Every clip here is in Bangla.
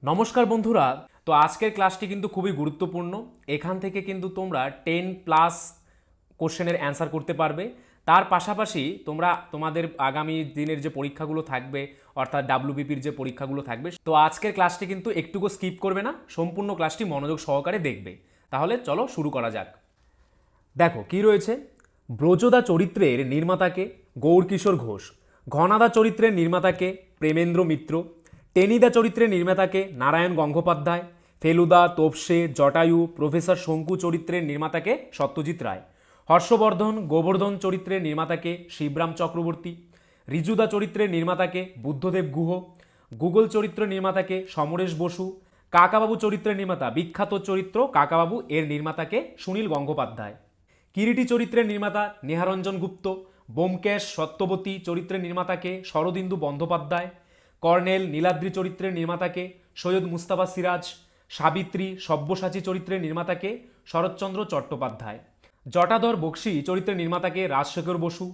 নমস্কার বন্ধুরা। তো আজকের ক্লাসটি কিন্তু খুবই গুরুত্বপূর্ণ। এখান থেকে কিন্তু তোমরা 10+ কোশ্চেনের অ্যান্সার করতে পারবে। তার পাশাপাশি তোমরা তোমাদের আগামী দিনের যে পরীক্ষাগুলো থাকবে, অর্থাৎ ডাব্লিউবিপির যে পরীক্ষাগুলো থাকবে, তো আজকের ক্লাসটি কিন্তু একটুকু স্কিপ করবে না, সম্পূর্ণ ক্লাসটি মনোযোগ সহকারে দেখবে। তাহলে চলো শুরু করা যাক। দেখো কি রয়েছে। ব্রজদা চরিত্রের নির্মাতাকে গৌরকিশোর ঘোষ, ঘনাদা চরিত্রের নির্মাতাকে প্রেমেন্দ্র মিত্র, টেনিদা চরিত্রের নির্মাতাকে নারায়ণ গঙ্গোপাধ্যায়, ফেলুদা, তোপসে, জটায়ু, প্রফেসর শঙ্কু চরিত্রের নির্মাতাকে সত্যজিৎ রায়, হর্ষবর্ধন গোবর্ধন চরিত্রের নির্মাতাকে শিবরাম চক্রবর্তী, রিজুদা চরিত্রের নির্মাতাকে বুদ্ধদেব গুহ, গুগল চরিত্রের নির্মাতাকে সমরেশ বসু, কাকাবাবু চরিত্রের নির্মাতা বিখ্যাত চরিত্র কাকাবাবু এর নির্মাতাকে সুনীল গঙ্গোপাধ্যায়, কিরিটি চরিত্রের নির্মাতা নেহারঞ্জন গুপ্ত, ব্যোমকেশ সত্যবতী চরিত্রের নির্মাতাকে শরদিন্দু বন্দ্যোপাধ্যায়, কর্নেল নীলাদ্রি চরিত্রের নির্মাতাকে সৈয়দ মুস্তাফা সিরাজ, সাবিত্রী সব্যসাচী চরিত্রের নির্মাতাকে শরৎচন্দ্র চট্টোপাধ্যায়, জটাধর বক্সী চরিত্রের নির্মাতাকে রাজশেখর বসু,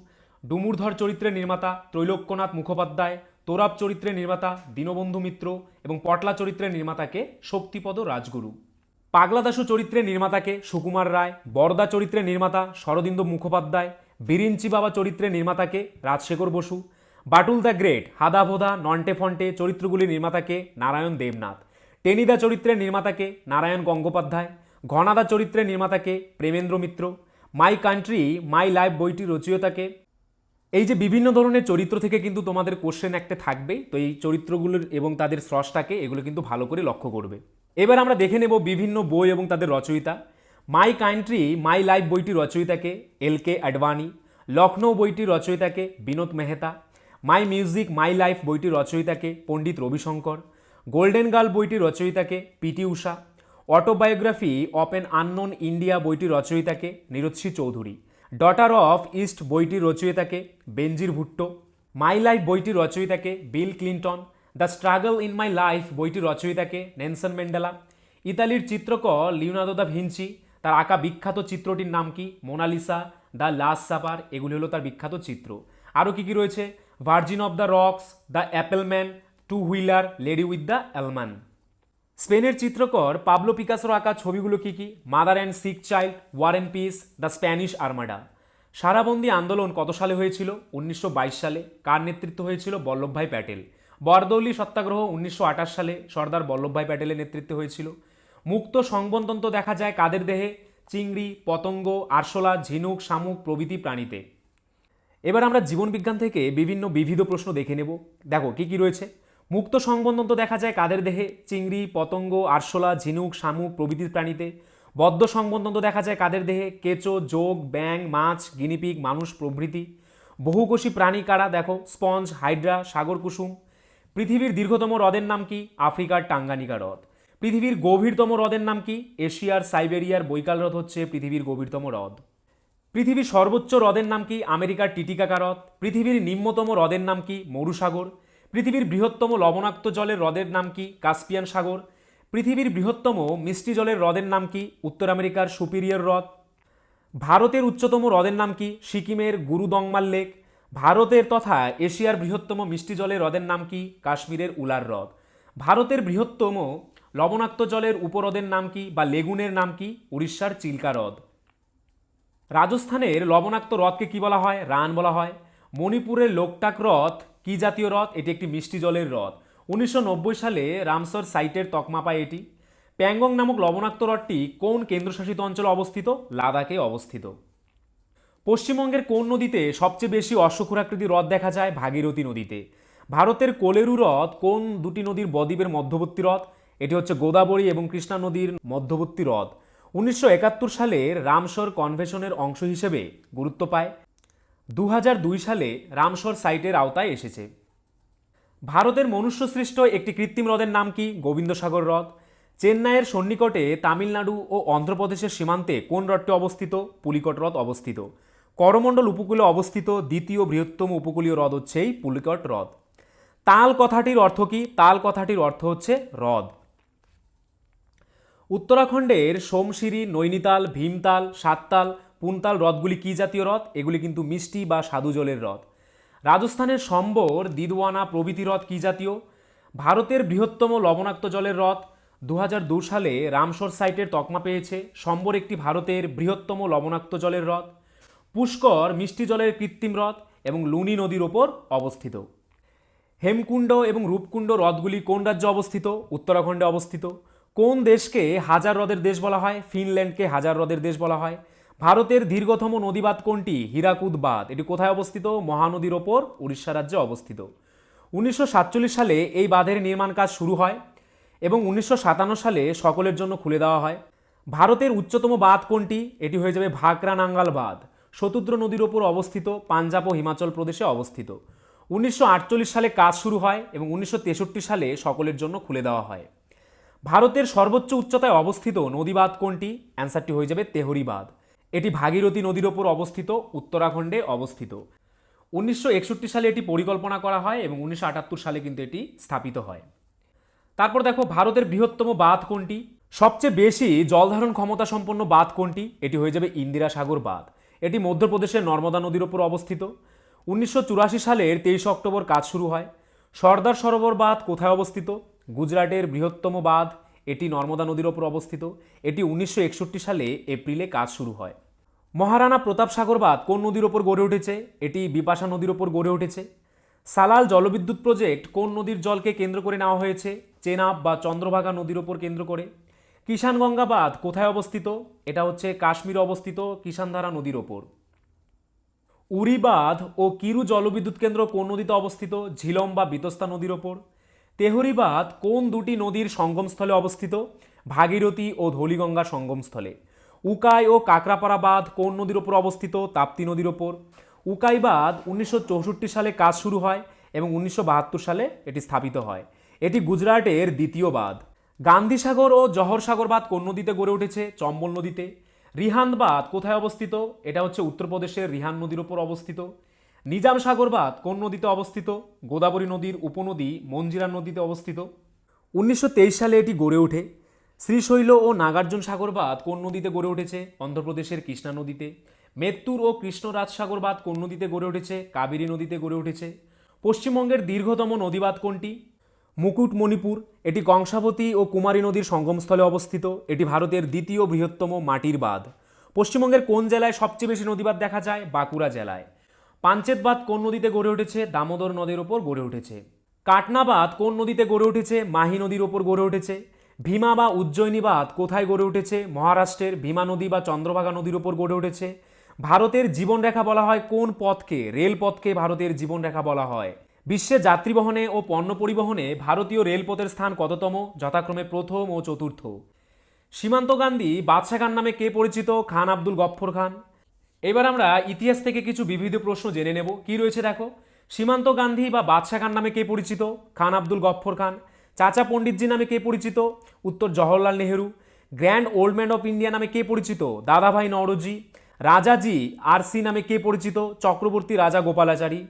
ডুমুরধর চরিত্রের নির্মাতা ত্রৈলোক্যনাথ মুখোপাধ্যায়, তোরাব চরিত্রের নির্মাতা দীনবন্ধু মিত্র এবং পটলা চরিত্রের নির্মাতাকে শক্তিপদ রাজগুরু, পাগলা দাশু চরিত্রের নির্মাতাকে সুকুমার রায়, বরদা চরিত্রের নির্মাতা শরদিন্দু মুখোপাধ্যায়, বিরিঞ্চি বাবা চরিত্রের নির্মাতাকে রাজশেখর বসু, বাটুল দ্য গ্রেট, হাদা ভোদা, নন্টে ফন্টে চরিত্রগুলির নির্মাতাকে নারায়ণ দেবনাথ, টেনিদা চরিত্রের নির্মাতাকে নারায়ণ গঙ্গোপাধ্যায়, ঘনাদা চরিত্রের নির্মাতাকে প্রেমেন্দ্র মিত্র, মাই কান্ট্রি মাই লাইফ বইটির রচয়িতাকে। এই যে বিভিন্ন ধরনের চরিত্র থেকে কিন্তু তোমাদের কোশ্চেন একটা থাকবে, তো এই চরিত্রগুলোর এবং তাদের স্রষ্টাকে এগুলো কিন্তু ভালো করে লক্ষ্য করবে। এবার আমরা দেখে নেব বিভিন্ন বই এবং তাদের রচয়িতা। মাই কান্ট্রি মাই লাইফ বইটির রচয়িতাকে এল.কে. আডবাণী, লখনৌ বইটির রচয়িতাকে Vinod Mehta, my music my life বইটির রচয়িতাকে পণ্ডিত রবিশঙ্কর, গোল্ডেন গার্ল বইটির রচয়িতাকে P T. Usha, autobiography of an unknown India বইটির রচয়িতাকে নীরজশ্রী চৌধুরী, ডটার অফ ইস্ট বইটির রচয়িতাকে বেনজির ভুট্টো, মাই লাইফ বইটির রচয়িতাকে Bill Clinton, the struggle in my life বইটির রচয়িতাকে নেলসন ম্যান্ডেলা, ইতালির চিত্রকর লিওনার্দো দা ভিঞ্চি, তার আঁকা বিখ্যাত চিত্রটির নাম কি? মোনালিসা, দ্য লাস্ট সাপার, এগুলি হলো তার বিখ্যাত চিত্র। আরও কী কী রয়েছে? Virgin of the rocks, the Appleman, two wheeler, lady with the অ্যালমান। স্পেনের চিত্রকর পাবলো পিকাসোর আঁকা ছবিগুলো কী কী? Mother and sick child, war and peace, the Spanish Armada. সারাবন্দি আন্দোলন কত সালে হয়েছিল? 1922 সালে। কার নেতৃত্ব হয়েছিল? বল্লভভাই প্যাটেল। বরদৌলি সত্যাগ্রহ 1928 সালে সর্দার বল্লভভাই প্যাটেলের নেতৃত্বে হয়েছিল। মুক্ত সংবনতন্ত্র দেখা যায় কাদের দেহে? চিংড়ি, পতঙ্গ, আরশোলা, ঝিনুক, শামুক প্রভৃতি প্রাণীতে। এবার আমরা জীবনবিজ্ঞান থেকে বিভিন্ন বিবিধ প্রশ্ন দেখে নেব। দেখো কি কি রয়েছে। মুক্ত সংবনতন্ত্র দেখা যায় কাদের দেহে? চিংড়ি, পতঙ্গ, আরশোলা, ঝিনুক, শামুক প্রভৃতি প্রাণীতে। বদ্ধ সংবনতন্ত্র দেখা যায় কাদের দেহে? কেঁচো, যোগ, ব্যাং, মাছ, গিনিপিগ, মানুষ প্রভৃতি। বহুকোষী প্রাণী কারা? দেখো স্পঞ্জ, হাইড্রা, সাগর কুসুম। পৃথিবীর দীর্ঘতম হ্রদের নাম কি? আফ্রিকার টাঙ্গানিকা হ্রদ। পৃথিবীর গভীরতম হ্রদের নাম কি? এশিয়ার সাইবেরিয়ার বৈকাল হ্রদ হচ্ছে পৃথিবীর গভীরতম হ্রদ। পৃথিবীর সর্বোচ্চ হ্রদের নাম কি? আমেরিকার টিটিকাকা হ্রদ। পৃথিবীর নিম্নতম হ্রদের নাম কি? মরুসাগর। পৃথিবীর বৃহত্তম লবণাক্ত জলের হ্রদের নাম কি? কাস্পিয়ান সাগর। পৃথিবীর বৃহত্তম মিষ্টি জলের হ্রদের নাম কি? উত্তর আমেরিকার সুপিরিয়র হ্রদ। ভারতের উচ্চতম হ্রদের নাম কি? সিকিমের গুরুদংমাল লেক। ভারতের তথা এশিয়ার বৃহত্তম মিষ্টি জলের হ্রদের নাম কি? কাশ্মীরের উলার হ্রদ। ভারতের বৃহত্তম লবণাক্ত জলের উপহ্রদের নাম কি বা লেগুনের নাম কি? উড়িষ্যার চিল্কা হ্রদ। রাজস্থানের লবণাক্ত হ্রদকে কি বলা হয়? রান বলা হয়। মণিপুরের লোকটাক হ্রদ কি জাতীয় হ্রদ? এটি একটি মিষ্টি জলের হ্রদ। 1990 সালে রামসর সাইটের তকমা পায় এটি। প্যাংগং নামক লবণাক্ত হ্রদটি কোন কেন্দ্রশাসিত অঞ্চলে অবস্থিত? লাদাখে অবস্থিত। পশ্চিমবঙ্গের কোন নদীতে সবচেয়ে বেশি অশ্বক্ষুরাকৃতি হ্রদ দেখা যায়? ভাগীরথী নদীতে। ভারতের কোলেরু হ্রদ কোন দুটি নদীর বদ্বীপের মধ্যবর্তী হ্রদ? এটি হচ্ছে গোদাবরী এবং কৃষ্ণা নদীর মধ্যবর্তী হ্রদ। 1971 সালের রামসর কনভেনশনের অংশ হিসেবে গুরুত্ব পায়। 2002 সালে রামসর সাইটের আওতায় এসেছে। ভারতের মনুষ্যসৃষ্ট একটি কৃত্রিম হ্রদের নাম কি? গোবিন্দসাগর হ্রদ। চেন্নাইয়ের সন্নিকটে তামিলনাড়ু ও অন্ধ্রপ্রদেশের সীমান্তে কোন হ্রদটি অবস্থিত? পুলিকট হ্রদ অবস্থিত। করমণ্ডল উপকূলে অবস্থিত দ্বিতীয় বৃহত্তম উপকূলীয় হ্রদ হচ্ছে এই পুলিকট হ্রদ। তাল কথাটির অর্থ কি? তাল কথাটির অর্থ হচ্ছে হ্রদ। উত্তরাখণ্ডের সোমশিরি, নৈনিতাল, ভীমতাল, সাততাল, পুনতাল হ্রদগুলি কি জাতীয় হ্রদ? এগুলি কিন্তু মিষ্টি বা স্বাদু জলের হ্রদ। রাজস্থানের সম্বর, দিদওয়ানা প্রভৃতি হ্রদ কি জাতীয়? ভারতের বৃহত্তম লবণাক্ত জলের হ্রদ 2002 সালে রামসর সাইটের তকমা পেয়েছে। সম্বর একটি ভারতের বৃহত্তম লবণাক্ত জলের হ্রদ। পুষ্কর মিষ্টি জলের কৃত্রিম হ্রদ এবং লুনি নদীর ওপর অবস্থিত। হেমকুণ্ড এবং রূপকুণ্ড হ্রদগুলি কোন রাজ্যে অবস্থিত? উত্তরাখণ্ডে অবস্থিত। কোন দেশকে হাজার হ্রদের দেশ বলা হয়? ফিনল্যান্ডকে হাজার হ্রদের দেশ বলা হয়। ভারতের দীর্ঘতম নদীবাঁধ কোনটি? হীরাকুদ বাঁধ। এটি কোথায় অবস্থিত? মহানদীর ওপর উড়িষ্যা রাজ্যে অবস্থিত। 1947 সালে এই বাঁধের নির্মাণ কাজ শুরু হয় এবং 1957 সালে সকলের জন্য খুলে দেওয়া হয়। ভারতের উচ্চতম বাঁধ কোনটি? এটি হয়ে যাবে ভাকরা নাঙ্গাল বাঁধ। শতুদ্র নদীর ওপর অবস্থিত, পাঞ্জাব ও হিমাচল প্রদেশে অবস্থিত। 1948 সালে কাজ শুরু হয় এবং 1963 সালে সকলের জন্য খুলে দেওয়া হয়। ভারতের সর্বোচ্চ উচ্চতায় অবস্থিত নদীবাঁধ কোনটি? অ্যান্সারটি হয়ে যাবে তেহরি বাঁধ। এটি ভাগীরথী নদীর ওপর অবস্থিত, উত্তরাখণ্ডে অবস্থিত। 1961 সালে এটি পরিকল্পনা করা হয় এবং 1978 সালে কিন্তু এটি স্থাপিত হয়। তারপর দেখো ভারতের বৃহত্তম বাঁধ কোনটি? সবচেয়ে বেশি জলধারণ ক্ষমতা সম্পন্ন বাঁধ কোনটি? এটি হয়ে যাবে ইন্দিরা সাগর বাঁধ। এটি মধ্যপ্রদেশের নর্মদা নদীর ওপর অবস্থিত। 1984 সালের 23 অক্টোবর কাজ শুরু হয়। সর্দার সরোবর বাঁধ কোথায় অবস্থিত? গুজরাটের বৃহত্তম বাঁধ, এটি নর্মদা নদীর ওপর অবস্থিত। এটি 1961 সালে এপ্রিলে কাজ শুরু হয়। মহারানা প্রতাপ সাগর বাঁধ কোন নদীর ওপর গড়ে উঠেছে? এটি বিপাশা নদীর ওপর গড়ে উঠেছে। সালাল জলবিদ্যুৎ প্রজেক্ট কোন নদীর জলকে কেন্দ্র করে নেওয়া হয়েছে? চেনাব বা চন্দ্রভাগা নদীর ওপর কেন্দ্র করে। কিষানগঙ্গা বাঁধ কোথায় অবস্থিত? এটা হচ্ছে কাশ্মীরে অবস্থিত, কিষানধারা নদীর ওপর। উরি বাঁধ ও কিরু জলবিদ্যুৎ কেন্দ্র কোন নদীতে অবস্থিত? ঝিলম বা বিতস্তা নদীর ওপর। তেহরি বাঁধ কোন দুটি নদীর সঙ্গমস্থলে অবস্থিত? ভাগীরথী ও ধৌলিগঙ্গার সঙ্গমস্থলে। উকাই ও কাকরাপাড়া বাঁধ কোন নদীর ওপর অবস্থিত? তাপ্তি নদীর ওপর। উকাই বাঁধ 1964 সালে কাজ শুরু হয় এবং 1972 সালে এটি স্থাপিত হয়। এটি গুজরাটের দ্বিতীয় বাঁধ। গান্ধীসাগর ও জহর সাগর বাঁধ কোন নদীতে গড়ে উঠেছে? চম্বল নদীতে। রিহান্দ বাঁধ কোথায় অবস্থিত? এটা হচ্ছে উত্তরপ্রদেশের রিহান নদীর ওপর অবস্থিত। নিজাম সাগর বাঁধ কোন নদীতে অবস্থিত? গোদাবরী নদীর উপনদী মঞ্জিরা নদীতে অবস্থিত। 1923 সালে এটি গড়ে ওঠে। শ্রীশৈল ও নাগার্জুন সাগর বাঁধ কোন নদীতে গড়ে উঠেছে? অন্ধ্রপ্রদেশের কৃষ্ণা নদীতে। মেত্তুর ও কৃষ্ণরাজ সাগর বাঁধ কোন নদীতে গড়ে উঠেছে? কাবেরী নদীতে গড়ে উঠেছে। পশ্চিমবঙ্গের দীর্ঘতম নদীবাঁধ কোনটি? মুকুটমণিপুর। এটি কংসাবতী ও কুমারী নদীর সঙ্গমস্থলে অবস্থিত। এটি ভারতের দ্বিতীয় বৃহত্তম মাটির বাঁধ। পশ্চিমবঙ্গের কোন জেলায় সবচেয়ে বেশি নদীবাঁধ দেখা যায়? বাঁকুড়া জেলায়। পাঞ্চেত বাঁধ কোন নদীতে গড়ে উঠেছে? দামোদর নদীর ওপর গড়ে উঠেছে। কাটনা বাঁধ কোন নদীতে গড়ে উঠেছে? মাহি নদীর ওপর গড়ে উঠেছে। ভীমা বা উজ্জয়িনী বাঁধ কোথায় গড়ে উঠেছে? মহারাষ্ট্রের ভীমা নদী বা চন্দ্রভাগা নদীর ওপর গড়ে উঠেছে। ভারতের জীবনরেখা বলা হয় কোন পথকে? রেলপথকে ভারতের জীবনরেখা বলা হয়। বিশ্বে যাত্রী বহনে ও পণ্য পরিবহনে ভারতীয় রেলপথের স্থান কততম? যথাক্রমে প্রথম ও চতুর্থ। সীমান্ত গান্ধী বাদশা খান নামে কে পরিচিত? খান আব্দুল গফফর খান। এবার আমরা ইতিহাস থেকে কিছু বিবিধ প্রশ্ন জেনে নেব। কি রয়েছে দেখো। সীমান্ত গান্ধী বা বাদশা খান নামে কে পরিচিত? খান আব্দুল গফফর খান। চাচা পণ্ডিতজি নামে কে পরিচিত? উত্তর Jawaharlal Nehru. Grand old man of India নামে কে পরিচিত? দাদাভাই নওরোজি। রাজাজি আরসি নামে কে পরিচিত? চক্রবর্তী রাজা গোপালাচারী।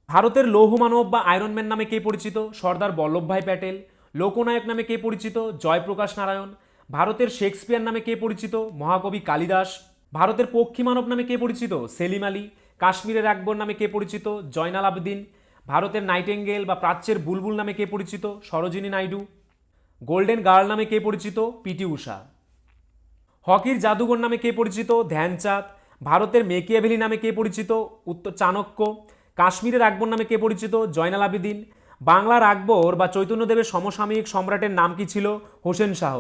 ভারতের লৌহ মানব বা আয়রন ম্যান নামে কে পরিচিত? সর্দার বল্লভভাই প্যাটেল। লোকনায়ক নামে কে পরিচিত? জয়প্রকাশ নারায়ণ। ভারতের শেক্সপিয়ার নামে কে পরিচিত? মহাকবি কালিদাস। ভারতের পক্ষী মানব নামে কে পরিচিত? সেলিম আলী। কাশ্মীরের আকবর নামে কে পরিচিত? জয়নাল আবেদিন। ভারতের নাইটেঙ্গেল বা প্রাচ্যের বুলবুল নামে কে পরিচিত? সরোজিনী নাইডু। গোল্ডেন গার্ল নামে কে পরিচিত? পিটি উষা। হকির জাদুঘর নামে কে পরিচিত? ধ্যানচাঁদ। ভারতের মেকিয়াভেলি নামে কে পরিচিত? উত্তর চাণক্য। কাশ্মীরের আকবর নামে কে পরিচিত? জয়নাল আবেদিন। বাংলার আকবর বা চৈতন্যদেবের সমসাময়িক সম্রাটের নাম কি ছিল? হোসেন শাহ।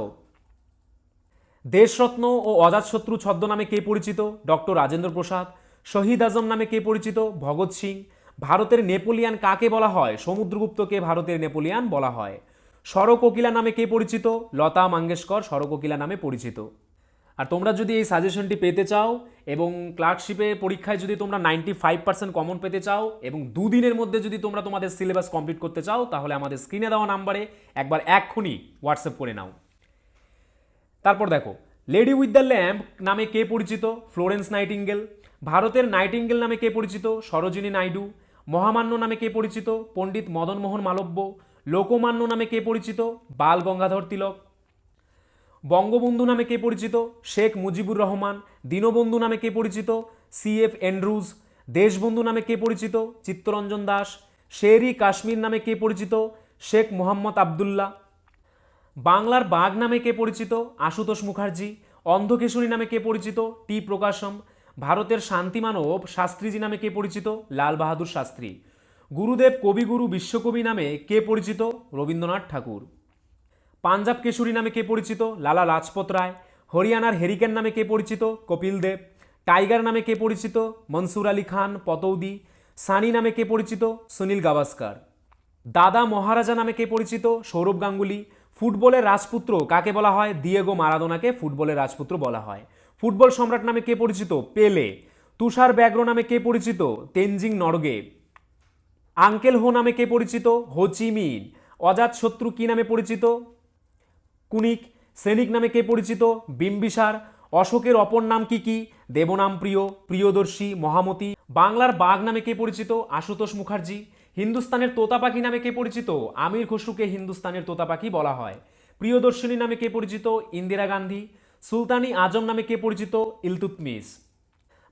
দেশরত্ন ও অজাতশত্রু ছদ্মনামে কে পরিচিত? ডক্টর রাজেন্দ্র প্রসাদ। শহীদ আজম নামে কে পরিচিত? ভগৎ সিং। ভারতের নেপোলিয়ান কাকে বলা হয়? সমুদ্রগুপ্তকে ভারতের নেপোলিয়ান বলা হয়। স্বরকোকিলা নামে কে পরিচিত? লতা মঙ্গেশকর স্বরকোকিলা নামে পরিচিত। আর তোমরা যদি এই সাজেশনটি পেতে চাও এবং ক্লার্কশিপে পরীক্ষায় যদি তোমরা 95% কমন পেতে চাও এবং দুদিনের মধ্যে যদি তোমরা তোমাদের সিলেবাস কমপ্লিট করতে চাও, তাহলে আমাদের স্ক্রিনে দেওয়া নাম্বারে একবার এক্ষুনি হোয়াটসঅ্যাপ করে নাও। তারপর দেখো, লেডি উইথ দ্য ল্যাম্প নামে কে পরিচিত? Florence nightingale. ভারতের নাইটিঙ্গেল নামে কে পরিচিত? সরোজিনী নাইডু। মহামান্য নামে কে পরিচিত? পণ্ডিত মদনমোহন মালব্য। লোকমান্য নামে কে পরিচিত? বাল গঙ্গাধর তিলক। বঙ্গবন্ধু নামে কে পরিচিত? শেখ মুজিবুর রহমান। দীনবন্ধু নামে কে পরিচিত? CF Andrews. দেশবন্ধু নামে কে পরিচিত? চিত্তরঞ্জন দাস। শের ই কাশ্মীর নামে কে পরিচিত? শেখ মোহাম্মদ আবদুল্লাহ। বাংলার বাঘ নামে কে পরিচিত? আশুতোষ মুখার্জি। অন্ধকেশরী নামে কে পরিচিত? টি প্রকাশম। ভারতের শান্তিমানব শাস্ত্রীজি নামে কে পরিচিত? লাল বাহাদুর শাস্ত্রী। গুরুদেব কবিগুরু বিশ্বকবি নামে কে পরিচিত? রবীন্দ্রনাথ ঠাকুর। পাঞ্জাব কেশরী নামে কে পরিচিত? লালা লাজপত রায়। হরিয়ানার হেরিকেন নামে কে পরিচিত? কপিল দেব। টাইগার নামে কে পরিচিত? মনসুর আলী খান পতৌদি। সানি নামে কে পরিচিত? সুনীল গাভাস্কার। দাদা মহারাজা নামে কে পরিচিত? সৌরভ গাঙ্গুলি। ফুটবলের রাজপুত্র কাকে বলা হয়? দিয়েগো মারাদোনাকে ফুটবলের রাজপুত্র বলা হয়। ফুটবল সম্রাট নামে কে পরিচিত? পেলে। তুষার ব্যাঘ্র নামে কে পরিচিত? তেনজিং নরগে। আঙ্কেল হো নামে কে পরিচিত? হোচিমিন। অজাত শত্রু কি নামে পরিচিত? কুনিক। সৈনিক নামে কে পরিচিত? বিম্বিসার। অশোকের অপর নাম কি কি? দেবনাম প্রিয়, প্রিয়দর্শী, মহামতি। বাংলার বাঘ নামে কে পরিচিত? আশুতোষ মুখার্জি। হিন্দুস্তানের তোতা পাখি নামে কে পরিচিত? আমির খসরুকে হিন্দুস্তানের তোতা পাখি বলা হয়। প্রিয়দর্শিনী নামে কে পরিচিত? ইন্দিরা গান্ধী। সুলতানি আজম নামে কে পরিচিত? ইলতুৎমিশ।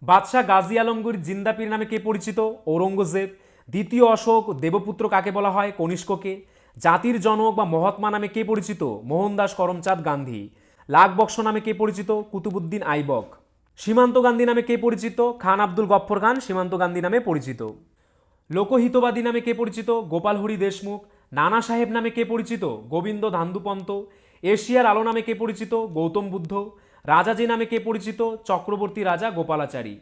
বাদশাহ গাজী আলমগীর জিন্দাপির নামে কে পরিচিত? ঔরঙ্গজেব। দ্বিতীয় অশোক দেবপুত্র কাকে বলা হয়? কনিষ্ককে। জাতির জনক বা মহাত্মা নামে কে পরিচিত? মোহনদাস করমচাঁদ গান্ধী। লাখ বক্স নামে কে পরিচিত? কুতুবুদ্দিন আইবক। সীমান্ত গান্ধী নামে কে পরিচিত? খান আব্দুল গফ্ফর খান সীমান্ত গান্ধী নামে পরিচিত। লোকহিতবাদী নামে কে পরিচিত? গোপাল হরি দেশমুখ। নানা সাহেব নামে কে পরিচিত? গোবিন্দ ধান্দুপন্ত। এশিয়ার আলো নামে কে পরিচিত? গৌতম বুদ্ধ। রাজাজি নামে কে পরিচিত? চক্রবর্তী রাজা গোপালাচারী।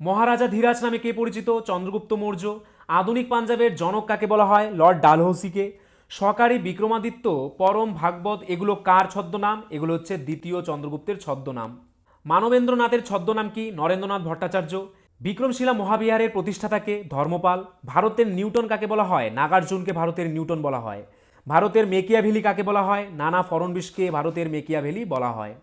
মহারাজা ধীরাজ নামে কে পরিচিত? চন্দ্রগুপ্ত মৌর্য। আধুনিক পাঞ্জাবের জনক কাকে বলা হয়? লর্ড ডালহৌসিকে। সকারি বিক্রমাদিত্য, পরম ভাগবত এগুলো কার ছদ্মনাম? এগুলো হচ্ছে দ্বিতীয় চন্দ্রগুপ্তের ছদ্মনাম। মানবেন্দ্রনাথের ছদ্মনাম কি? নরেন্দ্রনাথ ভট্টাচার্য। বিক্রমশিলা মহাবিহারের প্রতিষ্ঠাতাকে? ধর্মপাল। ভারতের নিউটন কাকে বলা হয়? নাগার্জুনকে ভারতের নিউটন বলা হয়। ভারতের মেকিয়াভেলি কাকে বলা হয়? নানা ফড়নবিশকে ভারতের মেকিয়াভেলি বলা হয়।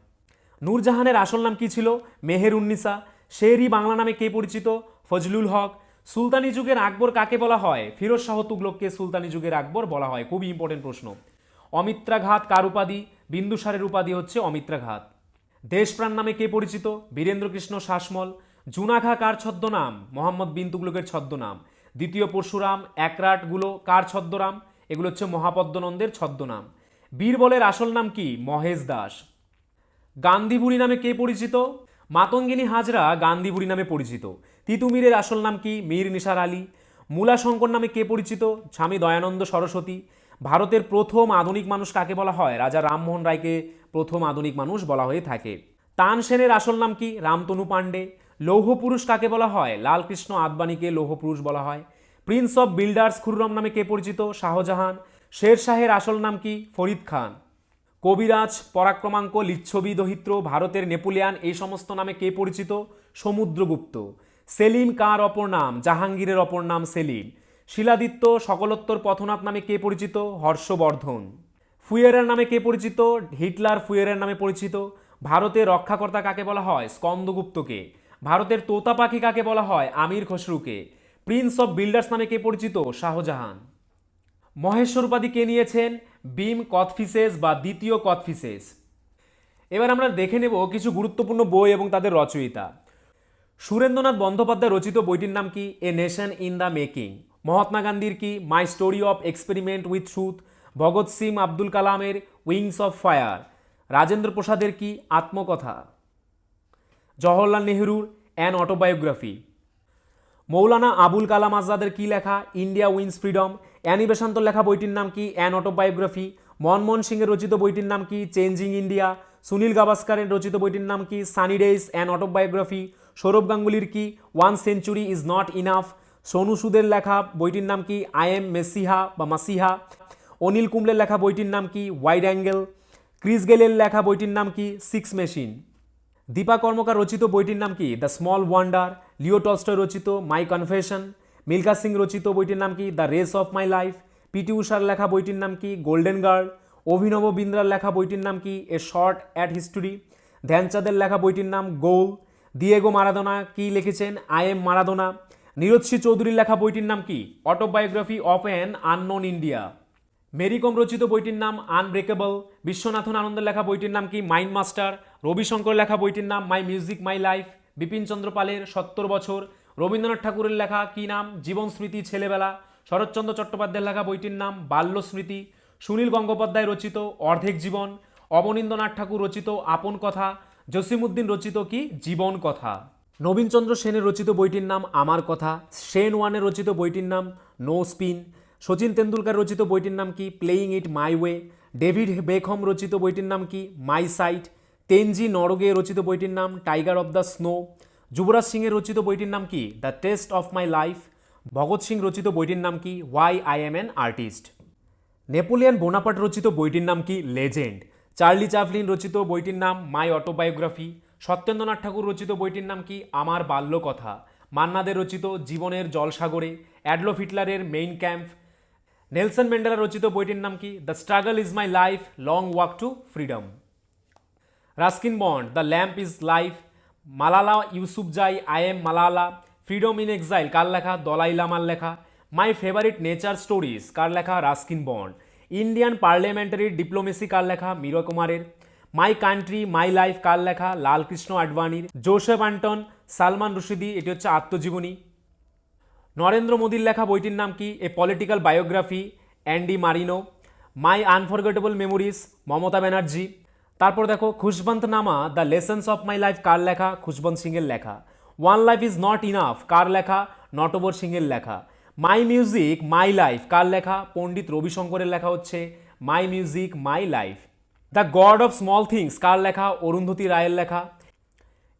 নূরজাহানের আসল নাম কি ছিল? মেহেরুন্নিসা। শেরি বাংলা নামে কে পরিচিত? ফজলুল হক। সুলতানি যুগের আকবর কাকে বলা হয়? ফিরোজ শাহ তুগলককে সুলতানি যুগের আকবর বলা হয়। খুবই ইম্পর্টেন্ট প্রশ্ন। অমিত্রাঘাত কার উপাধি? বিন্দুসারের উপাধি হচ্ছে অমিত্রাঘাত। দেশপ্রাণ নামে কে পরিচিত? বীরেন্দ্রকৃষ্ণ শাসমল। জুনাঘা কার ছদ্মনাম? মোহাম্মদ বিন তুগলকের ছদ্মনাম। দ্বিতীয় পরশুরাম, একরাটগুলো কার ছদ্মনাম? এগুলো হচ্ছে মহাপদ্মনন্দের ছদ্মনাম। বীরবলের আসল নাম কি? মহেশ দাস। গান্ধীবুড়ি নামে কে পরিচিত? মাতঙ্গিনী হাজরা গান্ধীবুড়ি নামে পরিচিত। তিতুমিরের আসল নাম কি? মীর নিসার আলী। মূলাশঙ্কর নামে কে পরিচিত? স্বামী দয়ানন্দ সরস্বতী। ভারতের প্রথম আধুনিক মানুষ কাকে বলা হয়? রাজা রামমোহন রায়কে প্রথম আধুনিক মানুষ বলা হয়ে থাকে। তানসেনের আসল নাম কি? রামতনু পাণ্ডে। লৌহ পুরুষ কাকে বলা হয়? লালকৃষ্ণ আদবানীকে লৌহ পুরুষ বলা হয়। প্রিন্স অফ বিল্ডার্স খুররম নামে কে পরিচিত? শাহজাহান। শের শাহের আসল নাম কি? ফরিদ খান। কবিরাজ, পরাক্রমাঙ্ক, লিচ্ছবি, দহিত্র, ভারতের নেপোলিয়ান এই সমস্ত নামে কে পরিচিত? সমুদ্রগুপ্ত। সেলিম কার অপর নাম? জাহাঙ্গীরের অপর নাম সেলিম। শিলাদিত্য সকলোত্তর পথনাথ নামে কে পরিচিত? হর্ষবর্ধন। ফুয়েরের নামে কে পরিচিত? হিটলার ফুয়েরের নামে পরিচিত। ভারতের রক্ষাকর্তা কাকে বলা হয়? স্কন্দগুপ্তকে। ভারতের তোতা পাখি কাকে বলা হয়? আমির খসরুকে। প্রিন্স অফ বিল্ডার্স নামে কে পরিচিত? শাহজাহান। মহেশ্বর উপাধি কে নিয়েছেন? বিম কথফিসেস বা দ্বিতীয় কথফিসেস। এবার আমরা দেখে নেব কিছু গুরুত্বপূর্ণ বই এবং তাদের রচয়িতা। সুরেন্দ্রনাথ বন্দ্যোপাধ্যায় রচিত বইটির নাম কি? A nation in the making. Mahatma গান্ধীর কি? My story of experiment with truth. Bhagat Singh Abdul কালামের উইংস অফ ফায়ার। রাজেন্দ্র প্রসাদের কি? আত্মকথা। জওহরলাল নেহরুর অ্যান অটোবায়োগ্রাফি। মৌলানা আবুল কালাম আজাদের কি লেখা? India wins freedom. অ্যানি বেসান্তর লেখা বইটির নাম কি? An autobiography. মনমোহন সিংয়ের রচিত বইটির নাম কি? Changing India. সুনীল গাভাস্কারের রচিত বইটির নাম কি? Sunny days an autobiography. Sourav গাঙ্গুলির কি? One century is not enough. Sonu সুদের লেখা বইটির নাম কি? আই এম মেসিহা বা মাসিহা। অনিল কুম্বলের লেখা বইটির নাম কি? Wide angle. ক্রিস গেলের লেখা বইটির নাম কি? Six machine. দীপা কর্মকার রচিত বইটির নাম কি? The small wonder. Leo Tolstoy রচিত মাই কনফেশন। মিল্খা সিং রচিত বইটির নাম কি? The race of my life. PT উষার লেখা বইটির নাম কি? Golden girl. অভিনব বিন্দ্রার লেখা বইটির নাম কি? A short at history. ধ্যানচাঁদের লেখা বইটির নাম গোল। দিয়েগো মারাদোনা কি লিখেছেন? I am Maradona. নীরজ চৌধুরীর লেখা বইটির নাম কি? Autobiography of an unknown India. Mary Kom রচিত বইটির নাম আনব্রেকেবল। বিশ্বনাথন আনন্দের লেখা বইটির নাম কি? Mind master. রবিশঙ্কর লেখা বইটির নাম my music my life. Bipin Chandra পালের 70 বছর। রবীন্দ্রনাথ ঠাকুরের লেখা কি নাম? জীবন স্মৃতি ছেলেবেলা। শরৎচন্দ্র চট্টোপাধ্যায়ের লেখা বইটির নাম বাল্যস্মৃতি, সুনীল গঙ্গোপাধ্যায় রচিত অর্ধেক জীবন, অবনীন্দ্রনাথ ঠাকুর রচিত আপন কথা, জসিমউদ্দিন রচিত কি জীবন কথা, নবীনচন্দ্র সেনের রচিত বইটির নাম আমার কথা, সেন ওয়ানের রচিত বইটির নাম নো স্পিন, সচিন তেন্ডুলকার রচিত বইটির নাম কি playing it my way, David Beckham রচিত বইটির নাম কি মাই সাইট, তেনজি নরগে রচিত বইটির নাম টাইগার অফ দ্য স্নো, যুবরাজ সিংয়ের রচিত বইটির নাম কি the test of my life, Bhagat Singh রচিত বইটির নাম কি why I am an artist, Napoleon Bonaparte রচিত বইটির নাম কি লেজেন্ড, চার্লি চ্যাপলিন রচিত বইটির নাম মাই অটোবায়োগ্রাফি, সত্যেন্দ্রনাথ ঠাকুর রচিত বইটির নাম কি আমার বাল্য কথা, মান্না দে রচিত জীবনের জলসাগরে, অ্যাডলফ হিটলারের মেইন ক্যাম্প, নেলসন ম্যান্ডেলা রচিত বইটির নাম কি the struggle is my life long walk to freedom, Ruskin Bond the lamp is life, Malala Yousafzai I am Malala, freedom in exile কার লেখা দলাই লামার লেখা, মাই ফেভারিট নেচার স্টোরিজ কার লেখা Ruskin Bond, Indian parliamentary diplomacy কার লেখা মীরা কুমারের, মাই কান্ট্রি মাই লাইফ কার লেখা লালকৃষ্ণ আডবাণীর, জোসেফ অ্যান্টন সালমান রুশদি এটি হচ্ছে আত্মজীবনী, নরেন্দ্র মোদীর লেখা বইটির নাম কি a political biography Andy Marino, my unforgettable memories Mamata Banerjee, তারপর দেখো Khushwantnama the lessons of my life কার লেখা খুশবন্ত সিংয়ের লেখা, one life is not enough কার লেখা নটবর সিংয়ের লেখা, মাই মিউজিক মাই লাইফ কার লেখা পণ্ডিত রবিশঙ্করের লেখা হচ্ছে my music my life, the god of small things কার লেখা অরুন্ধতী রায়ের লেখা,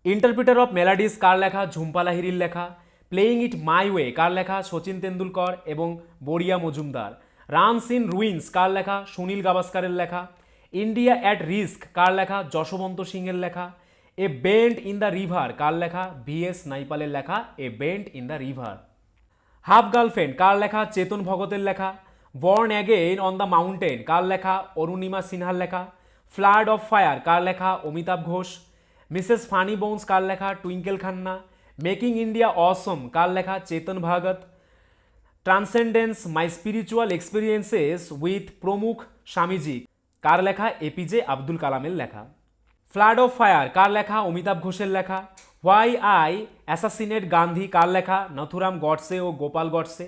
ইন্টারপ্রিটার অফ মেলাডিস কার লেখা ঝুম্পা লাহিড়ির লেখা, প্লেয়িং ইট মাই ওয়ে কার লেখা সচিন তেন্ডুলকর এবং বরিয়া মজুমদার, রানস ইন রুইন্স কার লেখা সুনীল গাভাস্কারের লেখা, ইন্ডিয়া অ্যাট রিস্ক কার লেখা যশবন্ত সিংয়ের লেখা, a bend in the river কার লেখা ভিএস নাইপালের লেখা a bend in the river, half girlfriend কার লেখা চেতন ভগতের লেখা, born again on the mountain কার লেখা অরুণিমা সিনহার লেখা, ফ্লাড অফ ফায়ার কার লেখা Amitav Ghosh, Mrs funny bones কার লেখা Twinkle Khanna, making India awesome কার লেখা Chetan Bhagat, transcendence my spiritual experiences with Pramukh Swamiji কার লেখা এপিজে আব্দুল কালামের লেখা, ফ্লাড অফ ফায়ার কার লেখা অমিতাভ ঘোষের লেখা, হোয়াই আই অ্যাসাসিনেট গান্ধী কার লেখা নথুরাম গডসে ও Gopal Godse,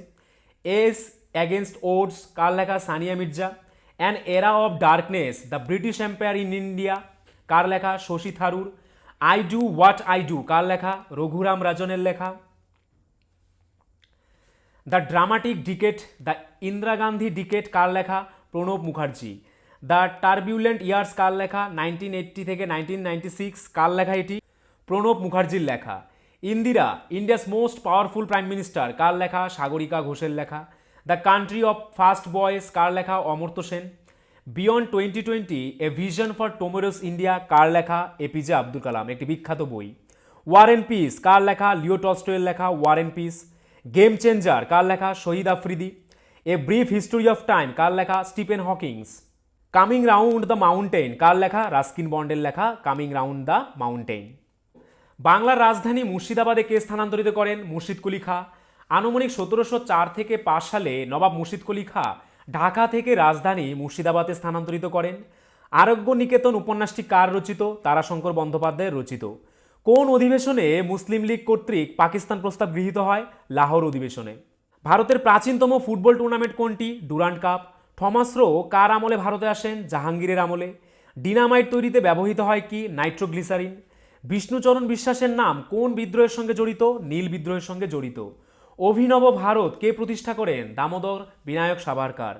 ace against odds কার লেখা Sania Mirza, an era of darkness the British Empire in India কার লেখা Shashi Tharoor, I do what I do কার লেখা রঘুরাম রাজনের লেখা, the dramatic decade the Indira Gandhi decade কার লেখা Pranab Mukherjee, the turbulent years কার লেখা 1980 থেকে 1996 কার লেখা এটি প্রণব মুখার্জির লেখা, Indira India's most powerful prime minister কার লেখা সাগরিকা ঘোষের লেখা, the country of first boys কার লেখা Amartya Sen, beyond 2020 a vision for tomorrow's India কার লেখা এপিজে আব্দুল কালাম একটি বিখ্যাত বই, ওয়ার এন্ড পিস কার লেখা লিও টলস্টয়ের লেখা war and peace, game changer কার লেখা Shahid Afridi, a brief history of time কার লেখা Stephen Hawking's, coming round the mountain কার লেখা রাস্কিন বন্ডের লেখা কামিং রাউন্ড দ্য মাউন্টেন, বাংলার রাজধানী মুর্শিদাবাদে কে স্থানান্তরিত করেন মুর্শিদ কুলি খাঁ, আনুমানিক 1704 থেকে 5 সালে নবাব মুর্শিদ কুলি খাঁ ঢাকা থেকে রাজধানী মুর্শিদাবাদে স্থানান্তরিত করেন, আরোগ্য নিকেতন উপন্যাসটি কার রচিত তারাশঙ্কর বন্দ্যোপাধ্যায়ের রচিত, কোন অধিবেশনে মুসলিম লীগ কর্তৃক পাকিস্তান প্রস্তাব গৃহীত হয় লাহোর অধিবেশনে, ভারতের প্রাচীনতম ফুটবল টুর্নামেন্ট কোনটি ডুরান্ড কাপ, থমাস রো কার আমলে ভারতে আসেন জাহাঙ্গীরের আমলে, ডিনামাইট তৈরিতে ব্যবহৃত হয় কি নাইট্রোগ্লিসারিন, বিষ্ণুচরণ বিশ্বাসের নাম কোন বিদ্রোহের সঙ্গে জড়িত নীল বিদ্রোহের সঙ্গে জড়িত, অভিনব ভারত কে প্রতিষ্ঠা করেন দামোদর বিনায়ক সাভারকার,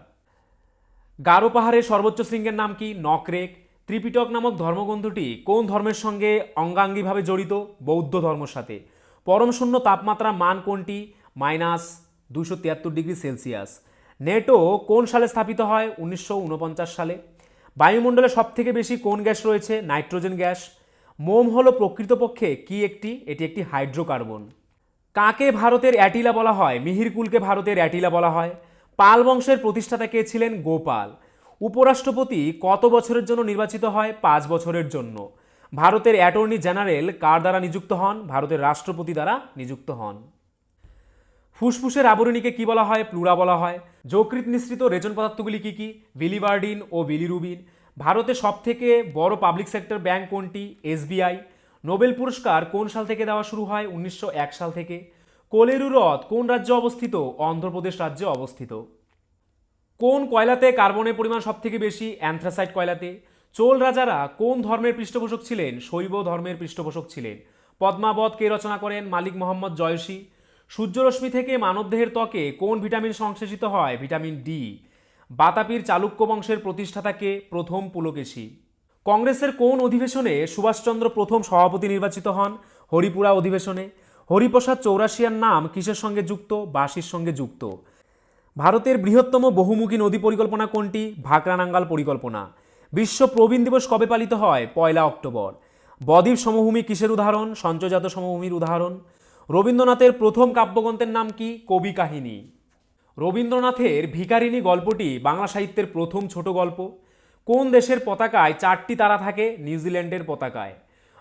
গারো পাহাড়ের সর্বোচ্চ শৃঙ্গের নাম কি নকরেক, ত্রিপিটক নামক ধর্মগ্রন্থটি কোন ধর্মের সঙ্গে অঙ্গাঙ্গিভাবে জড়িত বৌদ্ধ ধর্মের সাথে, পরম শূন্য তাপমাত্রা মান কোনটি -273°C, নেটো কোন সালে স্থাপিত হয় 1949 সালে, বায়ুমণ্ডলে সবথেকে বেশি কোন গ্যাস রয়েছে নাইট্রোজেন গ্যাস, মোম হলো প্রকৃতপক্ষে কি এটি একটি হাইড্রোকার্বন, কাকে ভারতের অ্যাটিলা বলা হয় মিহিরকুলকে ভারতের অ্যাটিলা বলা হয়, পাল বংশের প্রতিষ্ঠাতা কে ছিলেন গোপাল, উপরাষ্ট্রপতি কত বছরের জন্য নির্বাচিত হয় 5 বছরের জন্য, ভারতের অ্যাটর্নি জেনারেল কার দ্বারা নিযুক্ত হন ভারতের রাষ্ট্রপতি দ্বারা নিযুক্ত হন, ফুসফুসের আবরণীকে কি বলা হয় প্লুরা বলা হয়, যকৃৎ নিঃসৃত রেচন পদার্থগুলি কি কি বিলিভার্ডিন ও বিলিরুবিন, ভারতের সবথেকে বড় পাবলিক সেক্টর ব্যাংক কোনটি এসবিআই, নোবেল পুরস্কার কোন সাল থেকে দেওয়া শুরু হয় 1901 সাল থেকে, কোলেরু হ্রদ কোন রাজ্যে অবস্থিত? অন্ধ্রপ্রদেশ রাজ্যে অবস্থিত। কোন কয়লাতে কার্বনের পরিমাণ সবথেকে বেশি? অ্যান্থ্রাসাইট কয়লাতে। চোল রাজারা কোন ধর্মের পৃষ্ঠপোষক ছিলেন? শৈব ধর্মের পৃষ্ঠপোষক ছিলেন। পদ্মাবত কে রচনা করেন? মালিক মোহাম্মদ জয়সী। সূর্যরশ্মি থেকে মানবদেহের ত্বকে কোন ভিটামিন সংশ্লেষিত হয়? Vitamin D. বাতাপির চালুক্য বংশের প্রতিষ্ঠাতা কে? প্রথম পুলকেশী। কংগ্রেসের কোন অধিবেশনে সুভাষচন্দ্র প্রথম সভাপতি নির্বাচিত হন? হরিপুরা অধিবেশনে। হরিপ্রসাদ চৌরাশিয়ার নাম কিসের সঙ্গে যুক্ত? বাঁশির সঙ্গে যুক্ত। ভারতের বৃহত্তম বহুমুখী নদী পরিকল্পনা কোনটি? ভাকরানাঙ্গাল পরিকল্পনা। বিশ্ব প্রবীণ দিবস কবে পালিত হয়? 1 অক্টোবর। বদ্বীপ সমভূমি কিসের উদাহরণ? সঞ্চয়জাত সমভূমির উদাহরণ। রবীন্দ্রনাথের প্রথম কাব্যগ্রন্থের নাম কি? কবি কাহিনী। রবীন্দ্রনাথের ভিখারিণী গল্পটি বাংলা সাহিত্যের প্রথম ছোট গল্প। কোন দেশের পতাকায় 4টি তারা থাকে? নিউজিল্যান্ডের পতাকায়।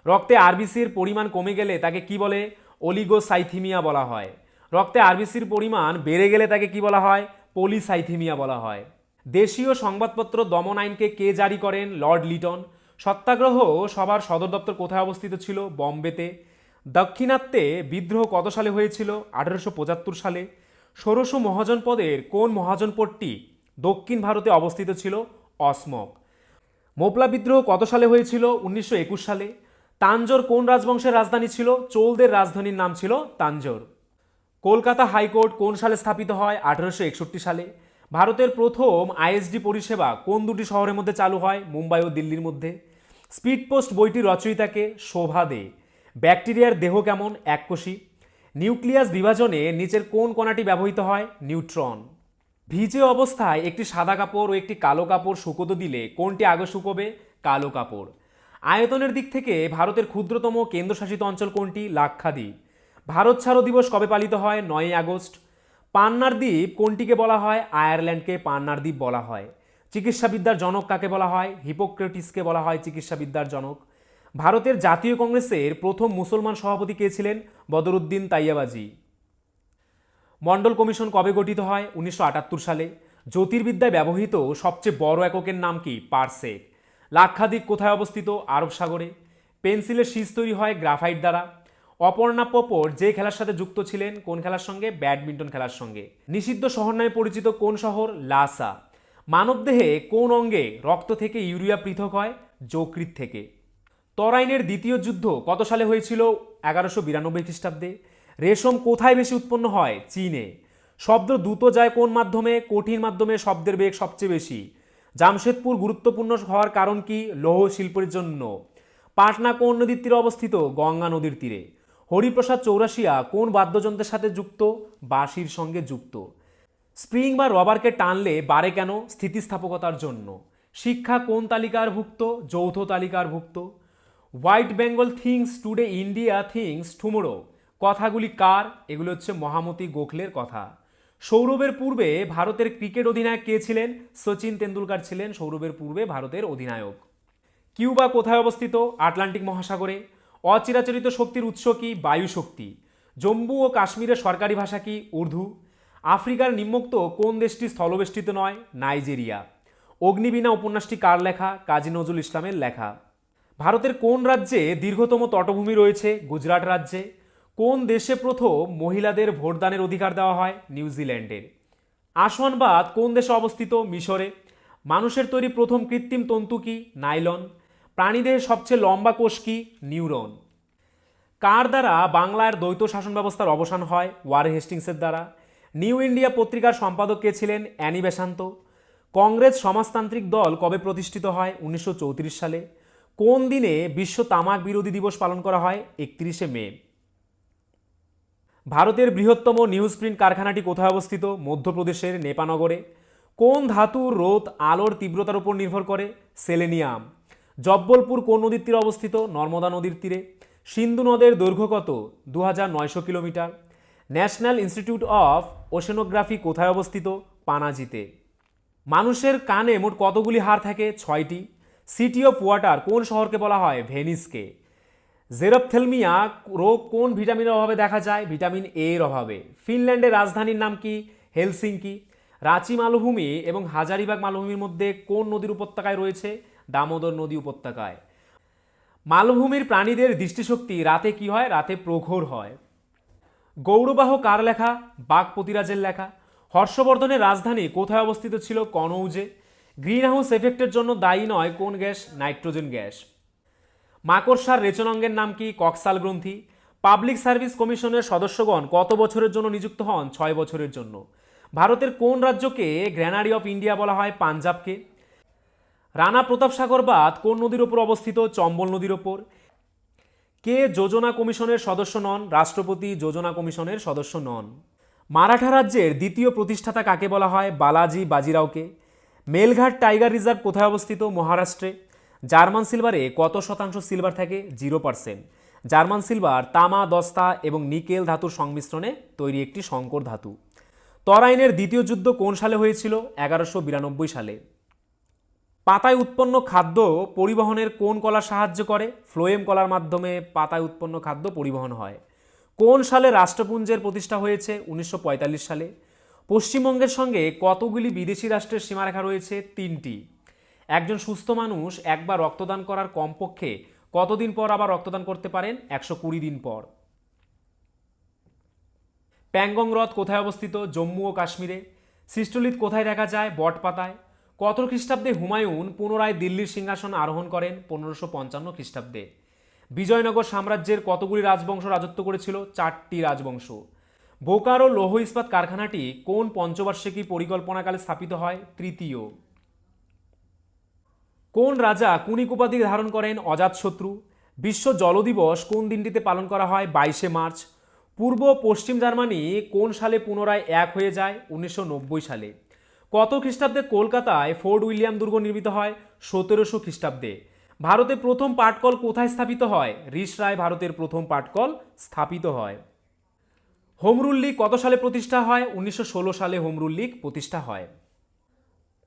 রক্তে আরবিসির পরিমাণ কমে গেলে তাকে কি বলে? অলিগোসাইথিমিয়া বলা হয়। রক্তে আরবিসির পরিমাণ বেড়ে গেলে তাকে কি বলা হয়? পলিসাইথিমিয়া বলা হয়। দেশীয় সংবাদপত্র দমন আইনকে কে জারি করেন? লর্ড লিটন। সত্যাগ্রহ সভার সদর দপ্তর কোথায় অবস্থিত ছিল? বম্বেতে। দাক্ষিণাত্যে বিদ্রোহ কত সালে হয়েছিল? 1875 সালে। ষোড়শ মহাজনপদের কোন মহাজনপদটি দক্ষিণ ভারতে অবস্থিত ছিল? অসমক। মোপলা বিদ্রোহ কত সালে হয়েছিল? 1921 সালে। তাঞ্জোর কোন রাজবংশের রাজধানী ছিল? চোলদের রাজধানীর নাম ছিল তাঞ্জোর। কলকাতা হাইকোর্ট কোন সালে স্থাপিত হয়? 1861 সালে। ভারতের প্রথম আইএসডি পরিষেবা কোন দুটি শহরের মধ্যে চালু হয়? মুম্বাই ও দিল্লির মধ্যে। স্পিড পোস্ট বইটির রচয়িতাকে? শোভা দে। ব্যাকটেরিয়ার দেহ কেমন? এককোষী। নিউক্লিয়াস বিভাজনে নিচের কোন কণাটি ব্যবহৃত হয়? নিউট্রন। ভিজে অবস্থায় একটি সাদা কাপড় ও একটি কালো কাপড় শুকোতে দিলে কোনটি আগে শুকোবে? কালো কাপড়। আয়তনের দিক থেকে ভারতের ক্ষুদ্রতম কেন্দ্রশাসিত অঞ্চল কোনটি? লাক্ষাদ্বীপ। ভারত ছাড়ো দিবস কবে পালিত হয়? 9 আগস্ট। পান্নার দ্বীপ কোনটিকে বলা হয়? আয়ারল্যান্ডকে পান্নার দ্বীপ বলা হয়। চিকিৎসাবিদ্যার জনক কাকে বলা হয়? হিপোক্রেটিসকে বলা হয় চিকিৎসাবিদ্যার জনক। ভারতের জাতীয় কংগ্রেসের প্রথম মুসলমান সভাপতি কে ছিলেন? বদরুদ্দিন তাইয়াবাজি। মন্ডল কমিশন কবে গঠিত হয়? 1978 সালে। জ্যোতির্বিদ্যায় ব্যবহৃত সবচেয়ে বড় এককের নাম কি? পারসেক। লাক্ষাদ্বীপ কোথায় অবস্থিত? আরব সাগরে। পেন্সিলের শীষ তৈরি হয় গ্রাফাইট দ্বারা। অপর্ণা পোপট যে খেলার সাথে যুক্ত ছিলেন? কোন খেলার সঙ্গে? ব্যাডমিন্টন খেলার সঙ্গে। নিষিদ্ধ শহর নামে পরিচিত কোন শহর? লাসা। মানবদেহে কোন অঙ্গে রক্ত থেকে ইউরিয়া পৃথক হয়? যকৃৎ থেকে। তরাইনের দ্বিতীয় যুদ্ধ কত সালে হয়েছিল? 1192 খ্রিস্টাব্দে। রেশম কোথায় বেশি উৎপন্ন হয়? চীনে। শব্দ দ্রুত যায় কোন মাধ্যমে? কঠিন মাধ্যমে শব্দের বেগ সবচেয়ে বেশি। জামশেদপুর গুরুত্বপূর্ণ হওয়ার কারণ কি? লৌহ শিল্পের জন্য। পাটনা কোন নদীর তীরে অবস্থিত? গঙ্গা নদীর তীরে। হরিপ্রসাদ চৌরাশিয়া কোন বাদ্যযন্ত্রের সাথে যুক্ত? বাঁশির সঙ্গে যুক্ত। স্প্রিং বা রবারকে টানলে বাড়ে কেন? স্থিতিস্থাপকতার জন্য। শিক্ষা কোন তালিকার ভুক্ত? যৌথ তালিকার ভুক্ত। White Bengal things today, India things tomorrow কথাগুলি কার? এগুলো হচ্ছে মহামতি গোখলের কথা। সৌরভের পূর্বে ভারতের ক্রিকেট অধিনায়ক কে ছিলেন? সচিন তেন্ডুলকার ছিলেন সৌরভের পূর্বে ভারতের অধিনায়ক। কিউবা কোথায় অবস্থিত? আটলান্টিক মহাসাগরে। অচিরাচরিত শক্তির উৎস কি? বায়ু শক্তি। জম্মু ও কাশ্মীরের সরকারি ভাষা কি? উর্দু। আফ্রিকার নিম্নোক্ত কোন দেশটি স্থলবেষ্টিত নয়? নাইজেরিয়া। অগ্নিবীণা উপন্যাসটি কার লেখা? কাজী নজরুল ইসলামের লেখা। ভারতের কোন রাজ্যে দীর্ঘতম তটভূমি রয়েছে? গুজরাট রাজ্যে। কোন দেশে প্রথম মহিলাদের ভোটদানের অধিকার দেওয়া হয়? নিউজিল্যান্ডের। আসওয়ানবাদ কোন দেশে অবস্থিত? মিশরে। মানুষের তৈরি প্রথম কৃত্রিম তন্তু কি? নাইলন। প্রাণীদেহের সবচেয়ে লম্বা কোষ কি? নিউরন। কার দ্বারা বাংলার দ্বৈত শাসন ব্যবস্থার অবসান হয়? ওয়ার হেস্টিংসের দ্বারা। নিউ ইন্ডিয়া পত্রিকার সম্পাদক কে ছিলেন? Annie Besant. কংগ্রেস সমাজতান্ত্রিক দল কবে প্রতিষ্ঠিত হয়? 1934 সালে। কোন দিনে বিশ্ব তামাক বিরোধী দিবস পালন করা হয়? 31শে মে। ভারতের বৃহত্তম নিউজ প্রিন্ট কারখানাটি কোথায় অবস্থিত? মধ্যপ্রদেশের নেপানগরে। কোন ধাতুর রোধ আলোর তীব্রতার উপর নির্ভর করে? সেলেনিয়াম। জব্বলপুর কোন নদীর তীরে অবস্থিত? নর্মদা নদীর তীরে। সিন্ধু নদের দৈর্ঘ্য কত? 2900 kilometre. National institute of oceanography কোথায় অবস্থিত? পানাজিতে। মানুষের কানে মোট কতগুলি হাড় থাকে? 6টি। সিটি অফ ওয়াটার কোন শহরকে বলা হয়? ভেনিসকে। জেরপ্থেলমিয়া রোগ কোন ভিটামিনের অভাবে দেখা যায়? ভিটামিন এ এর অভাবে। ফিনল্যান্ডের রাজধানীর নাম কি? হেলসিঙ্কি। রাঁচি মালভূমি এবং হাজারিবাগ মালভূমির মধ্যে কোন নদীর উপত্যকায় রয়েছে? দামোদর নদী উপত্যকায়। মালভূমির প্রাণীদের দৃষ্টিশক্তি রাতে কি হয়? রাতে প্রখর হয়। গৌরবাহ কার লেখা? বাকপতিরাজের লেখা। হর্ষবর্ধনের রাজধানী কোথায় অবস্থিত ছিল? কনৌজে। গ্রিন হাউস এফেক্টের জন্য দায়ী নয় কোন গ্যাস? Nitrogen gas. মাকড়সার রেচনাঙ্গের নাম কি? কক্সাল গ্রন্থি। পাবলিক সার্ভিস কমিশনের সদস্যগণ কত বছরের জন্য নিযুক্ত হন? 6 বছরের জন্য। ভারতের কোন রাজ্যকে গ্র্যানারি অফ ইন্ডিয়া বলা হয়? পাঞ্জাবকে। রানা প্রতাপ সাগর বাঁধ কোন নদীর ওপর অবস্থিত? চম্বল নদীর ওপর। কে যোজনা কমিশনের সদস্য নন? রাষ্ট্রপতি যোজনা কমিশনের সদস্য নন। মারাঠা রাজ্যের দ্বিতীয় প্রতিষ্ঠাতা কাকে বলা হয়? বালাজি বাজিরাওকে। মেলঘাট টাইগার রিজার্ভ কোথায় অবস্থিত? মহারাষ্ট্রে। জার্মান সিলভারে কত শতাংশ সিলভার থাকে? 0%। জার্মান সিলভার তামা, দস্তা এবং নিকেল ধাতুর সংমিশ্রণে তৈরি একটি সংকর ধাতু। তরাইনের দ্বিতীয় যুদ্ধ কোন সালে হয়েছিল? 1192 সালে। পাতায় উৎপন্ন খাদ্য পরিবহনের কোন কলা সাহায্য করে? ফ্লোয়েম কলার মাধ্যমে পাতায় উৎপন্ন খাদ্য পরিবহন হয়। কোন সালে রাষ্ট্রপুঞ্জের প্রতিষ্ঠা হয়েছে? 1945 সালে। পশ্চিমবঙ্গের সঙ্গে কতগুলি বিদেশি রাষ্ট্রের সীমারেখা রয়েছে? 3টি। একজন সুস্থ মানুষ একবার রক্তদান করার কমপক্ষে কতদিন পর আবার রক্তদান করতে পারেন? 120 দিন পর। প্যাংগং হ্রদ কোথায় অবস্থিত? জম্মু ও কাশ্মীরে। সিস্টোলিথ কোথায় দেখা যায়? বটপাতায়। কত খ্রিস্টাব্দে হুমায়ুন পুনরায় দিল্লির সিংহাসন আরোহণ করেন? 1555 খ্রিস্টাব্দে। বিজয়নগর সাম্রাজ্যের কতগুলি রাজবংশ রাজত্ব করেছিল? 4টি রাজবংশ। বোকারো লৌহ ইস্পাত কারখানাটি কোন পঞ্চবার্ষিকী পরিকল্পনাকালে স্থাপিত হয়? তৃতীয়। কোন রাজা কুনিক উপাধি ধারণ করেন? অজাতশত্রু। বিশ্ব জল দিবস কোন দিনটিতে পালন করা হয়? 22শে মার্চ। পূর্ব পশ্চিম জার্মানি কোন সালে পুনরায় এক হয়ে যায়? 1990 সালে। কত খ্রিস্টাব্দে কলকাতায় ফোর্ট উইলিয়াম দুর্গ নির্মিত হয়? 1700 খ্রিস্টাব্দে। ভারতে প্রথম পাটকল কোথায় স্থাপিত হয়? রিষড়ায় ভারতের প্রথম পাটকল স্থাপিত হয়। হোম রুল লীগ কত সালে প্রতিষ্ঠা হয়? 1916 সালে হোম রুল লীগ প্রতিষ্ঠা হয়।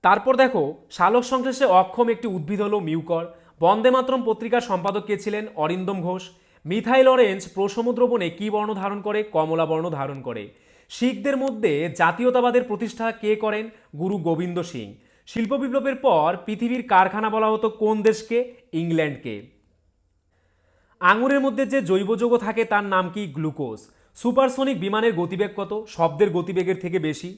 তারপর দেখো, সালোক সংশ্লেষে অক্ষম একটি উদ্ভিদ হলো মিউকর। বন্দে মাতরম পত্রিকার সম্পাদক কে ছিলেন? অরিন্দম ঘোষ। মিথাইল অরেঞ্জ প্রসমুদ্র বনে কি বর্ণ ধারণ করে? কমলা বর্ণ ধারণ করে। শিখদের মধ্যে জাতীয়তাবাদের প্রতিষ্ঠা কে করেন? গুরু গোবিন্দ সিং। শিল্প বিপ্লবের পর পৃথিবীর কারখানা বলা হতো কোন দেশকে? ইংল্যান্ডকে। আঙুরের মধ্যে যে জৈব যৌগ থাকে তার নাম কি? গ্লুকোজ। সুপারসনিক বিমানের গতিবেগ কত? শব্দের গতিবেগের থেকে বেশি।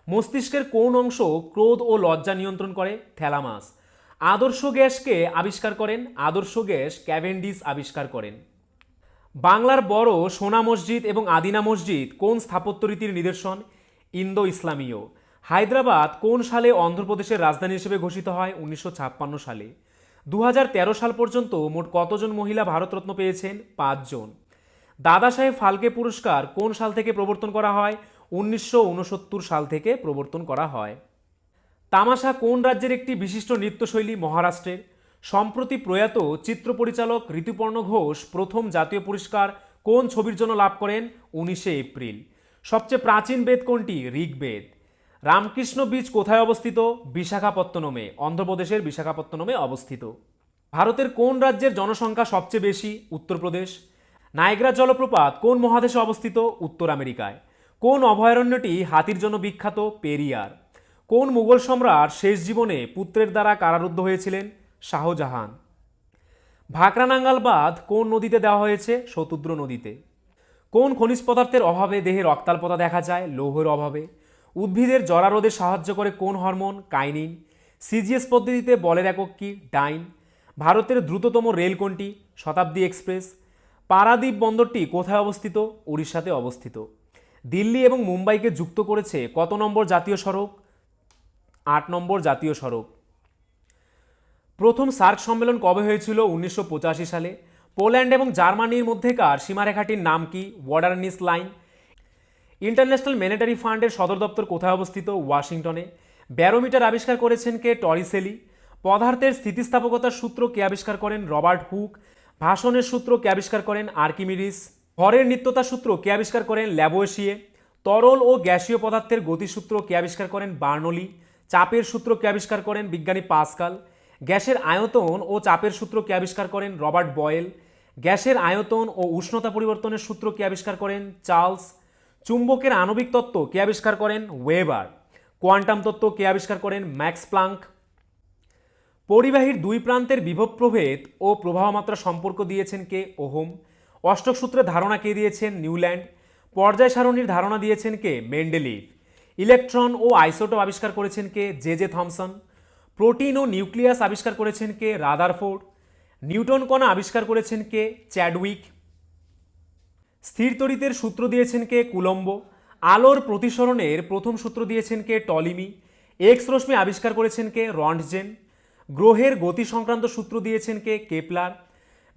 মস্তিষ্কের কোন অংশ ক্রোধ ও লজ্জা নিয়ন্ত্রণ করে? থ্যালামাস। আদর্শ গ্যাসকে আবিষ্কার করেন? আদর্শ গ্যাস ক্যাভেন্ডিস আবিষ্কার করেন। বাংলার বড় সোনা মসজিদ এবং আদিনা মসজিদ কোন স্থাপত্য রীতির নিদর্শন? ইন্দো ইসলামীয়। হায়দ্রাবাদ কোন সালে অন্ধ্রপ্রদেশের রাজধানী হিসেবে ঘোষিত হয়? 1956 সালে। 2013 সাল পর্যন্ত মোট কতজন মহিলা ভারতরত্ন পেয়েছেন? 5 জন। দাদা সাহেব ফালকে পুরস্কার কোন সাল থেকে প্রবর্তন করা হয়? 1969 সাল থেকে প্রবর্তন করা হয়। তামাশা কোন রাজ্যের একটি বিশিষ্ট নৃত্যশৈলী? মহারাষ্ট্রের। সম্প্রতি প্রয়াত চিত্র পরিচালক ঋতুপর্ণ ঘোষ প্রথম জাতীয় পুরস্কার কোন ছবির জন্য লাভ করেন? 19শে এপ্রিল। সবচেয়ে প্রাচীন বেদ কোনটি? ঋগ্বেদ। রামকৃষ্ণ বীচ কোথায় অবস্থিত? বিশাখাপত্তনমে। অন্ধ্রপ্রদেশের বিশাখাপত্তনমে অবস্থিত। ভারতের কোন রাজ্যের জনসংখ্যা সবচেয়ে বেশি? উত্তরপ্রদেশ। নায়াগ্রা জলপ্রপাত কোন মহাদেশে অবস্থিত? উত্তর আমেরিকায়। কোন অভয়ারণ্যটি হাতির জন্য বিখ্যাত? পেরিয়ার। কোন মুঘল সম্রাট শেষ জীবনে পুত্রের দ্বারা কারারুদ্ধ হয়েছিলেন? শাহজাহান। ভাকরানাঙ্গাল বাঁধ কোন নদীতে দেওয়া হয়েছে? শতুদ্র নদীতে। কোন খনিজ পদার্থের অভাবে দেহে রক্তাল্পতা দেখা যায়? লৌহের অভাবে। উদ্ভিদের জরারোধে সাহায্য করে কোন হরমোন? কাইনিন। সিজিএস পদ্ধতিতে বলের একক কি? ডাইন। ভারতের দ্রুততম রেল কোনটি? শতাব্দী এক্সপ্রেস। পারাদ্বীপ বন্দরটি কোথায় অবস্থিত? উড়িষ্যাতে অবস্থিত। দিল্লি এবং মুম্বাইকে যুক্ত করেছে কত নম্বর জাতীয় সড়ক? 8 নম্বর জাতীয় সড়ক। প্রথম সার্ক সম্মেলন কবে হয়েছিল? 1985 সালে। পোল্যান্ড এবং জার্মানির মধ্যেকার সীমারেখাটির নাম কি? ওয়াডারনিস লাইন। ইন্টারন্যাশনাল মনিটারি ফান্ডের সদর দপ্তর কোথায় অবস্থিত? ওয়াশিংটনে। ব্যারোমিটার আবিষ্কার করেছেন কে? টরিসেলি। পদার্থের স্থিতিস্থাপকতার সূত্র কে আবিষ্কার করেন? Robert Hooke. ভাষণের সূত্র কে আবিষ্কার করেন? আর্কিমিডিস। ভরের নিত্যতা সূত্র কে আবিষ্কার করেন? ল্যাবোয়েশিয়ে। তরল ও গ্যাসীয় পদার্থের গতিসূত্র কে আবিষ্কার করেন? বার্নলি। চাপের সূত্র কে আবিষ্কার করেন? বিজ্ঞানী পাস্কাল। গ্যাসের আয়তন ও চাপের সূত্র কে আবিষ্কার করেন? Robert boil. গ্যাসের আয়তন ও উষ্ণতা পরিবর্তনের সূত্র কে আবিষ্কার করেন? চার্লস। চুম্বকের আণবিক তত্ত্ব কে আবিষ্কার করেন? ওয়েবার। কোয়ান্টাম তত্ত্ব কে আবিষ্কার করেন? Max Planck. পরিবাহীর দুই প্রান্তের বিভব প্রভেদ ও প্রবাহ মাত্রা সম্পর্ক দিয়েছেন কে? ওহম। অষ্টক সূত্রের ধারণা কে দিয়েছেন? নিউল্যান্ড। পর্যায় সারণীর ধারণা দিয়েছেন কে? মেন্ডেলিভ। ইলেকট্রন ও আইসোটোপ আবিষ্কার করেছেন কে? J J Thomson. প্রোটিন ও নিউক্লিয়াস আবিষ্কার করেছেন কে? রাদারফোর্ড। নিউটন কণা আবিষ্কার করেছেন কে? চ্যাডউইক। স্থির তড়িতের সূত্র দিয়েছেন কে? কুলম্ব। আলোর প্রতিসরণের প্রথম সূত্র দিয়েছেন কে? টলিমি। এক্স রশ্মি আবিষ্কার করেছেন কে? রন্টজেন। গ্রহের গতি সংক্রান্ত সূত্র দিয়েছেন কে? কেপলার।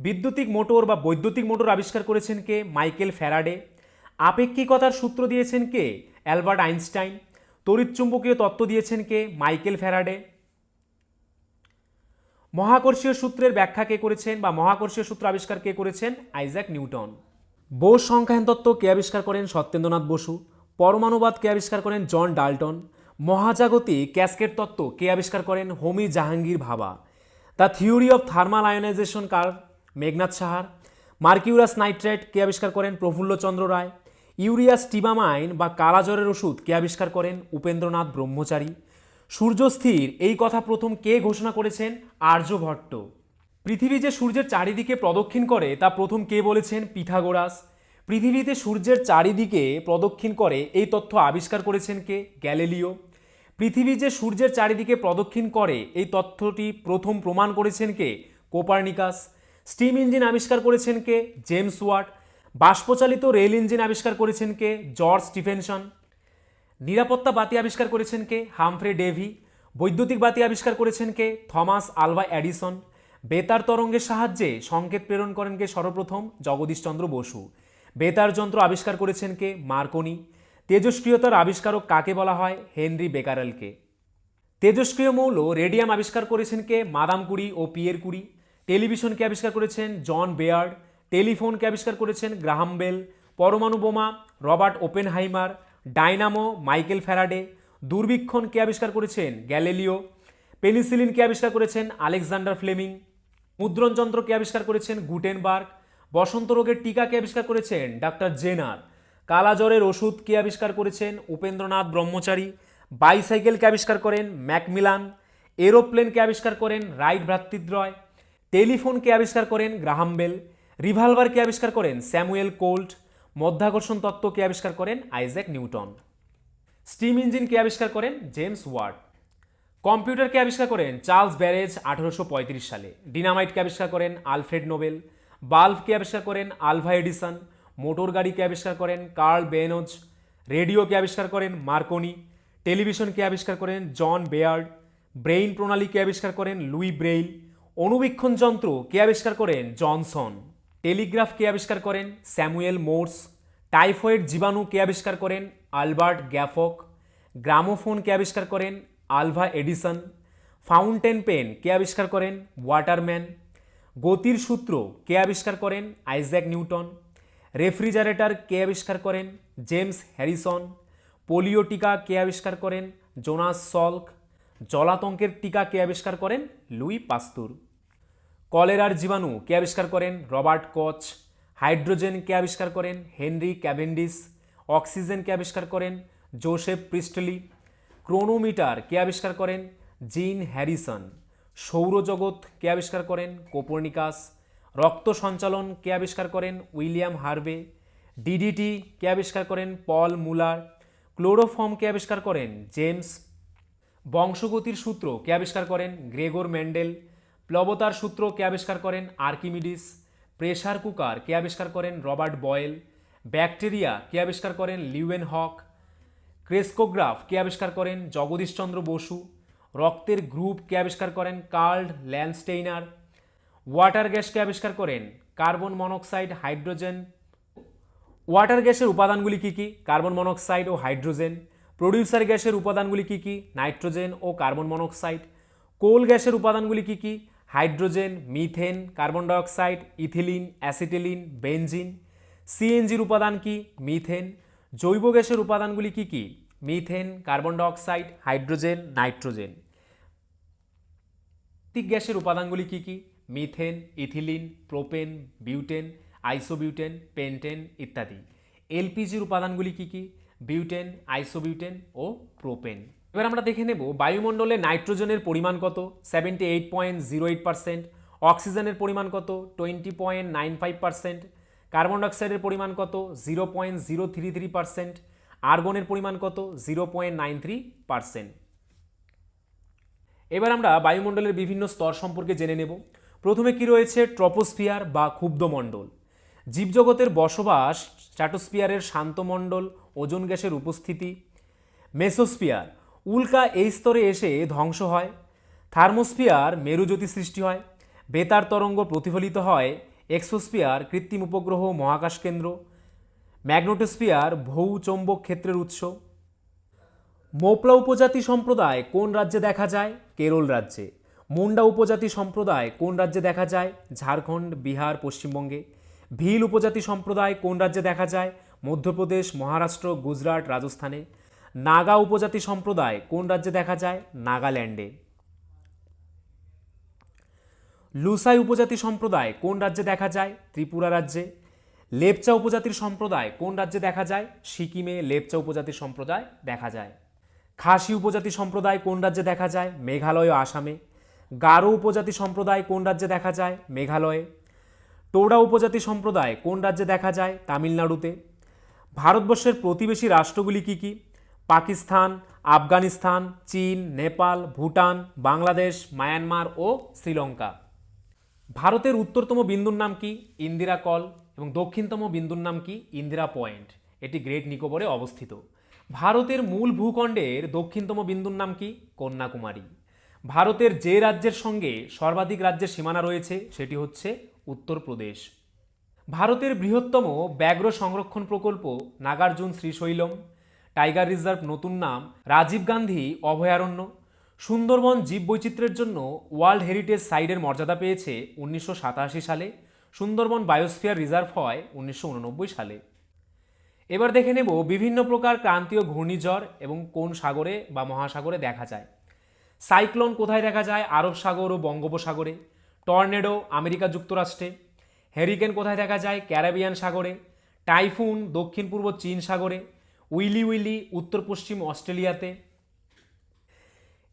বিদ্যুতিক মোটর বা বৈদ্যুতিক মোটর আবিষ্কার করেছেন কে? Michael Faraday. আপেক্ষিকতার সূত্র দিয়েছেন কে? Albert Einstein. তড়িৎচুম্বকীয় তত্ত্ব দিয়েছেন কে? Michael Faraday. মহাকর্ষীয় সূত্রের ব্যাখ্যা কে করেছেন বা মহাকর্ষীয় সূত্র আবিষ্কার কে করেছেন? Isaac Newton. বোস সংখ্যায়ন তত্ত্ব কে আবিষ্কার করেন? সত্যেন্দ্রনাথ বসু। পরমাণুবাদ কে আবিষ্কার করেন? John Dalton. মহাজাগতিক ক্যাসকেড তত্ত্ব কে আবিষ্কার করেন? Homi Jahangir Bhabha. The theory of thermal ionisation কার? মেঘনাথ সাহার। মার্কিউরাস নাইট্রেট কে আবিষ্কার করেন? প্রফুল্লচন্দ্র রায়। ইউরিয়া স্টিবামাইন বা কালাজ্বরের ওষুধ কে আবিষ্কার করেন? উপেন্দ্রনাথ ব্রহ্মচারী। সূর্য স্থির এই কথা প্রথম কে ঘোষণা করেছেন? আর্যভট্ট। পৃথিবী যে সূর্যের চারিদিকে প্রদক্ষিণ করে তা প্রথম কে বলেছেন? পিথাগোরাস। পৃথিবীতে সূর্যের চারিদিকে প্রদক্ষিণ করে এই তথ্য আবিষ্কার করেছেন কে? গ্যালিলিও। পৃথিবী যে সূর্যের চারিদিকে প্রদক্ষিণ করে এই তথ্যটি প্রথম প্রমাণ করেছেন কে? কোপার্নিকাস। স্টিম ইঞ্জিন আবিষ্কার করেছেন কে? James Watt. বাষ্পচালিত রেল ইঞ্জিন আবিষ্কার করেছেন কে? George Stephenson. নিরাপত্তা বাতি আবিষ্কার করেছেন কে? Humphry Davy. বৈদ্যুতিক বাতি আবিষ্কার করেছেন কে? Thomas Alva Edison. বেতার তরঙ্গের সাহায্যে সংকেত প্রেরণ করেন কে সর্বপ্রথম? জগদীশচন্দ্র বসু। বেতার যন্ত্র আবিষ্কার করেছেন কে? মার্কনি। তেজস্ক্রিয়তার আবিষ্কারক কাকে বলা হয়? হেনরি বেকারেলকে। তেজস্ক্রিয় মৌল রেডিয়াম আবিষ্কার করেছেন কে? মাদাম কুরি ও পিয়ের কুরি। টেলিভিশনকে আবিষ্কার করেছেন জন বেয়ার্ড। টেলিফোনকে আবিষ্কার করেছেন গ্রাহাম বেল। পরমাণু বোমা Robert Oppenheimer. Dynamo Michael Faraday. দূরবীক্ষণ কে আবিষ্কার করেছেন? গ্যালিলিও। পেনিসিলিন কে আবিষ্কার করেছেন? Alexander Fleming. মুদ্রণযন্ত্র কে আবিষ্কার করেছেন? গুটেনবার্গ। বসন্ত রোগের টিকা কে আবিষ্কার করেছেন? ডাক্তার জেনার। কালাজ্বরের ওষুধ কে আবিষ্কার করেছেন? উপেন্দ্রনাথ ব্রহ্মচারী। বাইসাইকেল কে আবিষ্কার করেন? ম্যাকমিলান। এরোপ্লেন কে আবিষ্কার করেন? রাইট ভ্রাতৃদ্বয়। টেলিফোন কে আবিষ্কার করেন? Graham bell. রিভলভার কে আবিষ্কার করেন? Samuel Colt. মধ্যাকর্ষণ তত্ত্ব কে আবিষ্কার করেন? Isaac Newton. স্টিম ইঞ্জিন কে আবিষ্কার করেন? James watt. কম্পিউটার কে আবিষ্কার করেন? চার্লস ব্যারেজ 1835 সালে। ডিনামাইট কে আবিষ্কার করেন? Alfred Nobel. বাল্ব কে আবিষ্কার করেন? Alva Edison. মোটর গাড়ি কে আবিষ্কার করেন? কার্ল বেনোজ। রেডিও কে আবিষ্কার করেন? মার্কনি। টেলিভিশন কে আবিষ্কার করেন? জন বেয়ার্ড। ব্রেইন প্রণালী কে আবিষ্কার করেন? Louis Braille. অণুবীক্ষণ যন্ত্র কে আবিষ্কার করেন? জনসন। টেলিগ্রাফ কে আবিষ্কার করেন? Samuel Morse. টাইফয়েড জীবাণু কে আবিষ্কার করেন? আলবার্ট গ্যাফক। গ্রামোফোন কে আবিষ্কার করেন? Alva Edison. ফাউন্টেন পেন কে আবিষ্কার করেন? ওয়াটারম্যান। গতির সূত্র কে আবিষ্কার করেন? Isaac Newton. রেফ্রিজারেটর কে আবিষ্কার করেন? James Harrison. পোলিও টিকা কে আবিষ্কার করেন? Jonas Salk. জলাতঙ্কের টিকা কে আবিষ্কার করেন? লুই পাস্তুর। কলেরার জীবাণু কে আবিষ্কার করেন? রবার্ট কচ। হাইড্রোজেন কে আবিষ্কার করেন? Henry Cavendish. অক্সিজেন কে আবিষ্কার করেন? Joseph Priestley. ক্রোনোমিটার কে আবিষ্কার করেন? জিন হ্যারিসন। সৌরজগৎ কে আবিষ্কার করেন? কোপর্নিকাস। রক্ত সঞ্চালন কে আবিষ্কার করেন? William Harvey. ডিডিটি কে আবিষ্কার করেন? পল মুলার। ক্লোরোফর্ম কে আবিষ্কার করেন? জেমস। বংশগতির সূত্র কে আবিষ্কার করেন? Gregor Mendel. প্লবতার সূত্র কে আবিষ্কার করেন? আর্কিমিডিস। প্রেসার কুকার কে আবিষ্কার করেন? Robert boil. ব্যাকটেরিয়া কে আবিষ্কার করেন? লিউয়েন হক। ক্রেস্কোগ্রাফ কে আবিষ্কার করেন? জগদীশচন্দ্র বসু। রক্তের গ্রুপ কে আবিষ্কার করেন? Karl Landsteiner. ওয়াটার গ্যাস কে আবিষ্কার করেন? Carbon monoxide, hydrogen. ওয়াটার গ্যাসের উপাদানগুলি কি কি? কার্বন মনোক্সাইড ও হাইড্রোজেন। প্রডিউসার গ্যাসের উপাদানগুলি কি কি? নাইট্রোজেন ও কার্বন মনোক্সাইড। কোল গ্যাসের উপাদানগুলি কি কি? Hydrogen, methane, carbon dioxide, ethylene, acetylene, benzene. সিএনজির উপাদান কি? মিথেন। জৈব গ্যাসের উপাদানগুলি কি কি? Methane, carbon dioxide, hydrogen, nitrogen. প্রাকৃতিক গ্যাসের উপাদানগুলি কি কি? Methane, ethylene, propane, butane, isobutane, pentane ইত্যাদি। এলপিজির উপাদানগুলি কি কি? বিউটেন, আইসোবিউটেন ও প্রোপেন। এবার আমরা দেখে নেব বায়ুমণ্ডলে নাইট্রোজেনের পরিমাণ কত? 78.08%। অক্সিজেনের পরিমাণ কত? 20.95%। কার্বন ডাইঅক্সাইডের পরিমাণ কত? 0.033%। আর্গনের পরিমাণ কত? 0.93%। এবার আমরা বায়ুমণ্ডলের বিভিন্ন স্তর সম্পর্কে জেনে নেব। প্রথমে কি রয়েছে? ট্রপোস্ফিয়ার বা ক্ষুব্ধমণ্ডল। জীবজগতের বসবাস, স্ট্র্যাটোস্ফিয়ারের শান্তমণ্ডল, ওজোন গ্যাসের উপস্থিতি। মেসোস্ফিয়ার, উল্কা এই স্তরে এসে ধ্বংস হয়। থার্মোস্ফিয়ার, মেরুজ্যোতি সৃষ্টি হয়। বেতার তরঙ্গ প্রতিফলিত হয়। এক্সোস্ফিয়ার, কৃত্রিম উপগ্রহ মহাকাশ কেন্দ্র। ম্যাগনেটোস্ফিয়ার, ভূচৌম্বক ক্ষেত্রের উৎস। মোপলা উপজাতি সম্প্রদায় কোন রাজ্যে দেখা যায়? কেরল রাজ্যে। মুন্ডা উপজাতি সম্প্রদায় কোন রাজ্যে দেখা যায়? ঝাড়খণ্ড, বিহার, পশ্চিমবঙ্গে। ভিল উপজাতি সম্প্রদায় কোন রাজ্যে দেখা যায়? মধ্যপ্রদেশ, মহারাষ্ট্র, গুজরাট, রাজস্থানে। নাগা উপজাতি সম্প্রদায় কোন রাজ্যে দেখা যায়? নাগাল্যান্ডে। লুসাই উপজাতি সম্প্রদায় কোন রাজ্যে দেখা যায়? ত্রিপুরা রাজ্যে। লেপচা উপজাতির সম্প্রদায় কোন রাজ্যে দেখা যায়? সিকিমে লেপচা উপজাতির সম্প্রদায় দেখা যায়। খাসি উপজাতি সম্প্রদায় কোন রাজ্যে দেখা যায়? মেঘালয় ও আসামে। গারো উপজাতি সম্প্রদায় কোন রাজ্যে দেখা যায়? মেঘালয়ে। টোডা উপজাতি সম্প্রদায় কোন রাজ্যে দেখা যায়? তামিলনাড়ুতে। ভারতবর্ষের প্রতিবেশী রাষ্ট্রগুলি কি কি? পাকিস্তান, আফগানিস্তান, চীন, নেপাল, ভুটান, বাংলাদেশ, মায়ানমার ও শ্রীলঙ্কা। ভারতের উত্তরতম বিন্দুর নাম কি? ইন্দিরা কল। এবং দক্ষিণতম বিন্দুর নাম কি? ইন্দিরা পয়েন্ট। এটি গ্রেট নিকোবরে অবস্থিত। ভারতের মূল ভূখণ্ডের দক্ষিণতম বিন্দুর নাম কি? কন্যাকুমারী। ভারতের যে রাজ্যের সঙ্গে সর্বাধিক রাজ্যের সীমানা রয়েছে সেটি হচ্ছে উত্তরপ্রদেশ। ভারতের বৃহত্তম ব্যাঘ্র সংরক্ষণ প্রকল্প নাগার্জুন শ্রীশৈলম। টাইগার রিজার্ভ নতুন নাম রাজীব গান্ধী অভয়ারণ্য। সুন্দরবন জীববৈচিত্র্যের জন্য ওয়ার্ল্ড হেরিটেজ সাইটের মর্যাদা পেয়েছে 1987 সালে। সুন্দরবন বায়োস্ফিয়ার রিজার্ভ হয় 1989 সালে। এবার দেখে নেব বিভিন্ন প্রকার ক্রান্তীয় ঘূর্ণিঝড় এবং কোন সাগরে বা মহাসাগরে দেখা যায়। সাইক্লোন কোথায় দেখা যায়? আরব সাগর ও বঙ্গোপসাগরে। টর্নেডো আমেরিকা যুক্তরাষ্ট্রে। হ্যারিকেন কোথায় দেখা যায়? ক্যারিবিয়ান সাগরে। টাইফুন দক্ষিণ পূর্ব চীন সাগরে। উইলি উইলি উত্তর পশ্চিম অস্ট্রেলিয়াতে।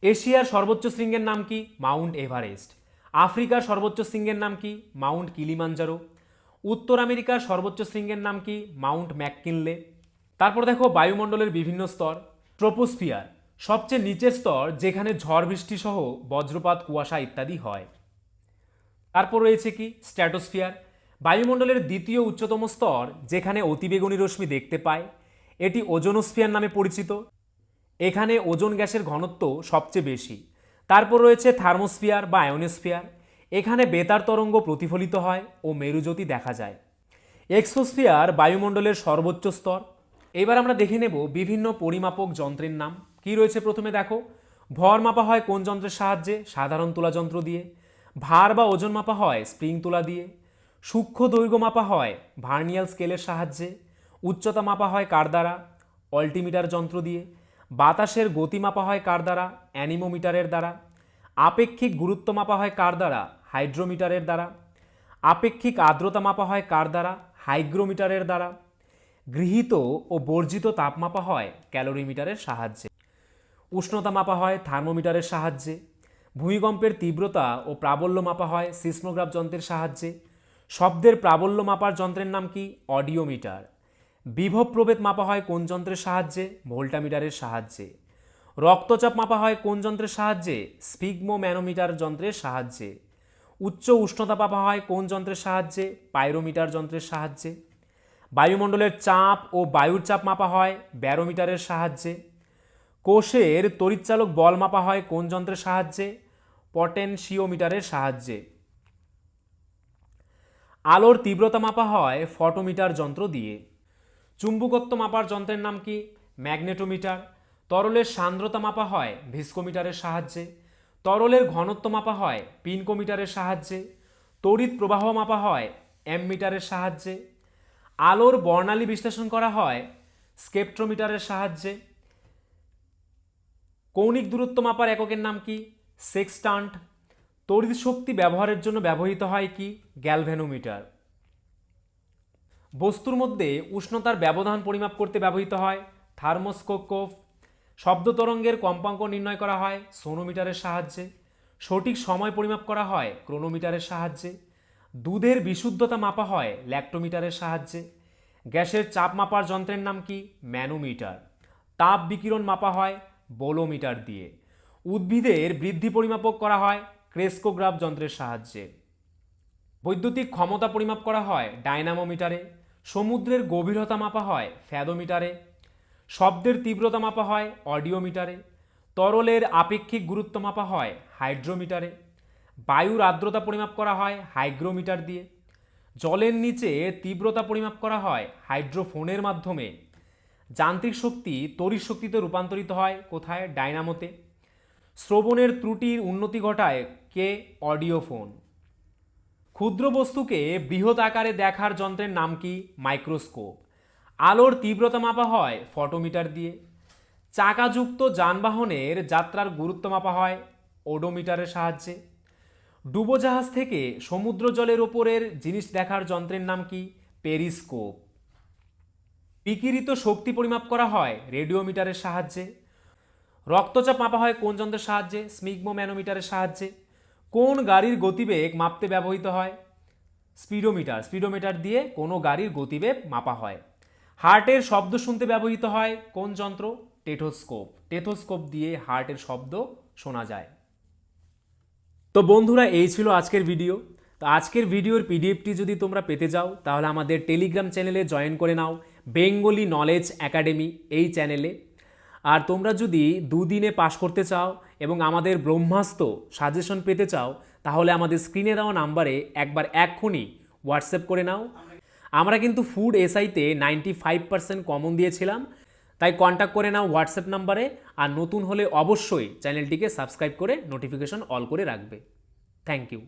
এশিয়ার সর্বোচ্চ শৃঙ্গের নাম কি? Mount Everest. আফ্রিকার সর্বোচ্চ শৃঙ্গের নাম কি? Mount Kilimanjaro. উত্তর আমেরিকার সর্বোচ্চ শৃঙ্গের নাম কি? Mount McKinley. তারপর দেখো বায়ুমণ্ডলের বিভিন্ন স্তর। ট্রপোস্ফিয়ার, সবচেয়ে নিচের স্তর যেখানে ঝড় বৃষ্টি সহ বজ্রপাত, কুয়াশা ইত্যাদি হয়। তারপর রয়েছে কি? স্ট্র্যাটোস্ফিয়ার, বায়ুমণ্ডলের দ্বিতীয় উচ্চতম স্তর যেখানে অতিবেগুনি রশ্মি দেখতে পায়। এটি ওজোনোস্ফিয়ার নামে পরিচিত। এখানে ওজোন গ্যাসের ঘনত্ব সবচেয়ে বেশি। তারপর রয়েছে থার্মোস্ফিয়ার বা আয়োনোস্ফিয়ার, এখানে বেতার তরঙ্গ প্রতিফলিত হয় ও মেরুজ্যোতি দেখা যায়। এক্সোস্ফিয়ার বায়ুমণ্ডলের সর্বোচ্চ স্তর। এবার আমরা দেখে নেব বিভিন্ন পরিমাপক যন্ত্রের নাম কি রয়েছে। প্রথমে দেখো, ভর মাপা হয় কোন যন্ত্রের সাহায্যে? সাধারণ তুলা যন্ত্র দিয়ে। ভার বা ওজন মাপা হয় স্প্রিং তুলা দিয়ে। সূক্ষ্ম দৈর্ঘ্য মাপা হয় ভার্নিয়াল স্কেলের সাহায্যে। উচ্চতা মাপা হয় কার দ্বারা? অল্টিমিটার যন্ত্র দিয়ে। বাতাসের গতি মাপা হয় কার দ্বারা? অ্যানিমোমিটারের দ্বারা। আপেক্ষিক গুরুত্ব মাপা হয় কার দ্বারা? হাইড্রোমিটারের দ্বারা। আপেক্ষিক আর্দ্রতা মাপা হয় কার দ্বারা? হাইগ্রোমিটারের দ্বারা। গৃহীত ও বর্জিত তাপ মাপা হয় ক্যালোরিমিটারের সাহায্যে। উষ্ণতা মাপা হয় থার্মোমিটারের সাহায্যে। ভূমিকম্পের তীব্রতা ও প্রাবল্য মাপা হয় সিসমোগ্রাফ যন্ত্রের সাহায্যে। শব্দের প্রাবল্য মাপার যন্ত্রের নাম কি? অডিওমিটার। বিভব প্রভেদ মাপা হয় কোন যন্ত্রের সাহায্যে? ভোল্টামিটারের সাহায্যে। রক্তচাপ মাপা হয় কোন যন্ত্রের সাহায্যে? স্পিগমোম্যানোমিটার যন্ত্রের সাহায্যে। উচ্চ উষ্ণতা মাপা হয় কোন যন্ত্রের সাহায্যে? পাইরোমিটার যন্ত্রের সাহায্যে। বায়ুমণ্ডলের চাপ ও বায়ুর চাপ মাপা হয় ব্যারোমিটারের সাহায্যে। কোষের তড়িৎচালক বল মাপা হয় কোন যন্ত্রের সাহায্যে? পটেনশিওমিটারের সাহায্যে। আলোর তীব্রতা মাপা হয় ফটোমিটার যন্ত্র দিয়ে। চুম্বকত্ব মাপার যন্ত্রের নাম কি? ম্যাগনেটোমিটার। তরলের সান্দ্রতা মাপা হয় ভিস্কোমিটারের সাহায্যে। তরলের ঘনত্ব মাপা হয় পিনকোমিটারের সাহায্যে। তড়িৎ প্রবাহ মাপা হয় অ্যামমিটারের সাহায্যে। আলোর বর্ণালী বিশ্লেষণ করা হয় স্পেকট্রোমিটারের সাহায্যে। কৌণিক দূরত্ব মাপার এককের নাম কি? সেক্সটান্ট। তড়িৎ শক্তি ব্যবহারের জন্য ব্যবহৃত হয় কি? গ্যালভ্যানোমিটার। বস্তুর মধ্যে উষ্ণতার ব্যবধান পরিমাপ করতে ব্যবহৃত হয় থার্মোস্কোপ। শব্দ তরঙ্গের কম্পাঙ্ক নির্ণয় করা হয় সোনোমিটারের সাহায্যে। সঠিক সময় পরিমাপ করা হয় ক্রোনোমিটারের সাহায্যে। দুধের বিশুদ্ধতা মাপা হয় ল্যাক্টোমিটারের সাহায্যে। গ্যাসের চাপ মাপার যন্ত্রের নাম কি? ম্যানোমিটার। তাপ বিকিরণ মাপা হয় বোলোমিটার দিয়ে। উদ্ভিদের বৃদ্ধি পরিমাপক করা হয় ক্রেস্কোগ্রাফ যন্ত্রের সাহায্যে। বৈদ্যুতিক ক্ষমতা পরিমাপ করা হয় ডায়নামোমিটারে। সমুদ্রের গভীরতা মাপা হয় ফ্যাদোমিটারে। শব্দের তীব্রতা মাপা হয় অডিওমিটারে। তরলের আপেক্ষিক গুরুত্ব মাপা হয় হাইড্রোমিটারে। বায়ুর আর্দ্রতা পরিমাপ করা হয় হাইগ্রোমিটার দিয়ে। জলের নিচে তীব্রতা পরিমাপ করা হয় হাইড্রোফোনের মাধ্যমে। যান্ত্রিক শক্তি তড়িৎ শক্তিতে রূপান্তরিত হয় কোথায়? ডায়নামোতে। শ্রবণের ত্রুটির উন্নতি ঘটায় কে? অডিওফোন। ক্ষুদ্র বস্তুকে বৃহৎ আকারে দেখার যন্ত্রের নাম কি? মাইক্রোস্কোপ। আলোর তীব্রতা মাপা হয় ফটোমিটার দিয়ে। চাকাযুক্ত যানবাহনের যাত্রার গুরুত্ব মাপা হয় ওডোমিটারের সাহায্যে। ডুবোজাহাজ থেকে সমুদ্র জলের ওপরের জিনিস দেখার যন্ত্রের নাম কি? পেরিস্কোপ। বিকিরিত শক্তি পরিমাপ করা হয় রেডিওমিটারের সাহায্যে। রক্তচাপ মাপা হয় কোন যন্ত্রের সাহায্যে? স্পিগমোম্যানোমিটারের সাহায্যে। কোন গাড়ির গতিবেগ মাপতে ব্যবহৃত হয়? স্পিডোমিটার। স্পিডোমিটার দিয়ে কোনো গাড়ির গতিবেগ মাপা হয়। হার্টের শব্দ শুনতে ব্যবহৃত হয় কোন যন্ত্র? টেথোস্কোপ। টেথোস্কোপ দিয়ে হার্টের শব্দ শোনা যায়। তো বন্ধুরা, এই ছিল আজকের ভিডিও। তো আজকের ভিডিওর পিডিএফটি যদি তোমরা পেতে যাও তাহলে আমাদের টেলিগ্রাম চ্যানেলে জয়েন করে নাও, বেঙ্গলি নলেজ একাডেমি এই চ্যানেলে। আর তোমরা যদি দুদিনে পাশ করতে চাও এবং আমাদের ব্রহ্মাস্ত্র সাজেশন পেতে চাও তাহলে আমাদের স্ক্রিনে দেওয়া নাম্বারে একবার এক্ষুনি হোয়াটসঅ্যাপ করে নাও। আমরা কিন্তু ফুড এসআইতে 95% কমন দিয়েছিলাম, তাই কন্ট্যাক্ট করে নাও হোয়াটসঅ্যাপ নাম্বারে। আর নতুন হলে অবশ্যই চ্যানেলটিকে সাবস্ক্রাইব করে নোটিফিকেশন অল করে রাখবে। Thank you.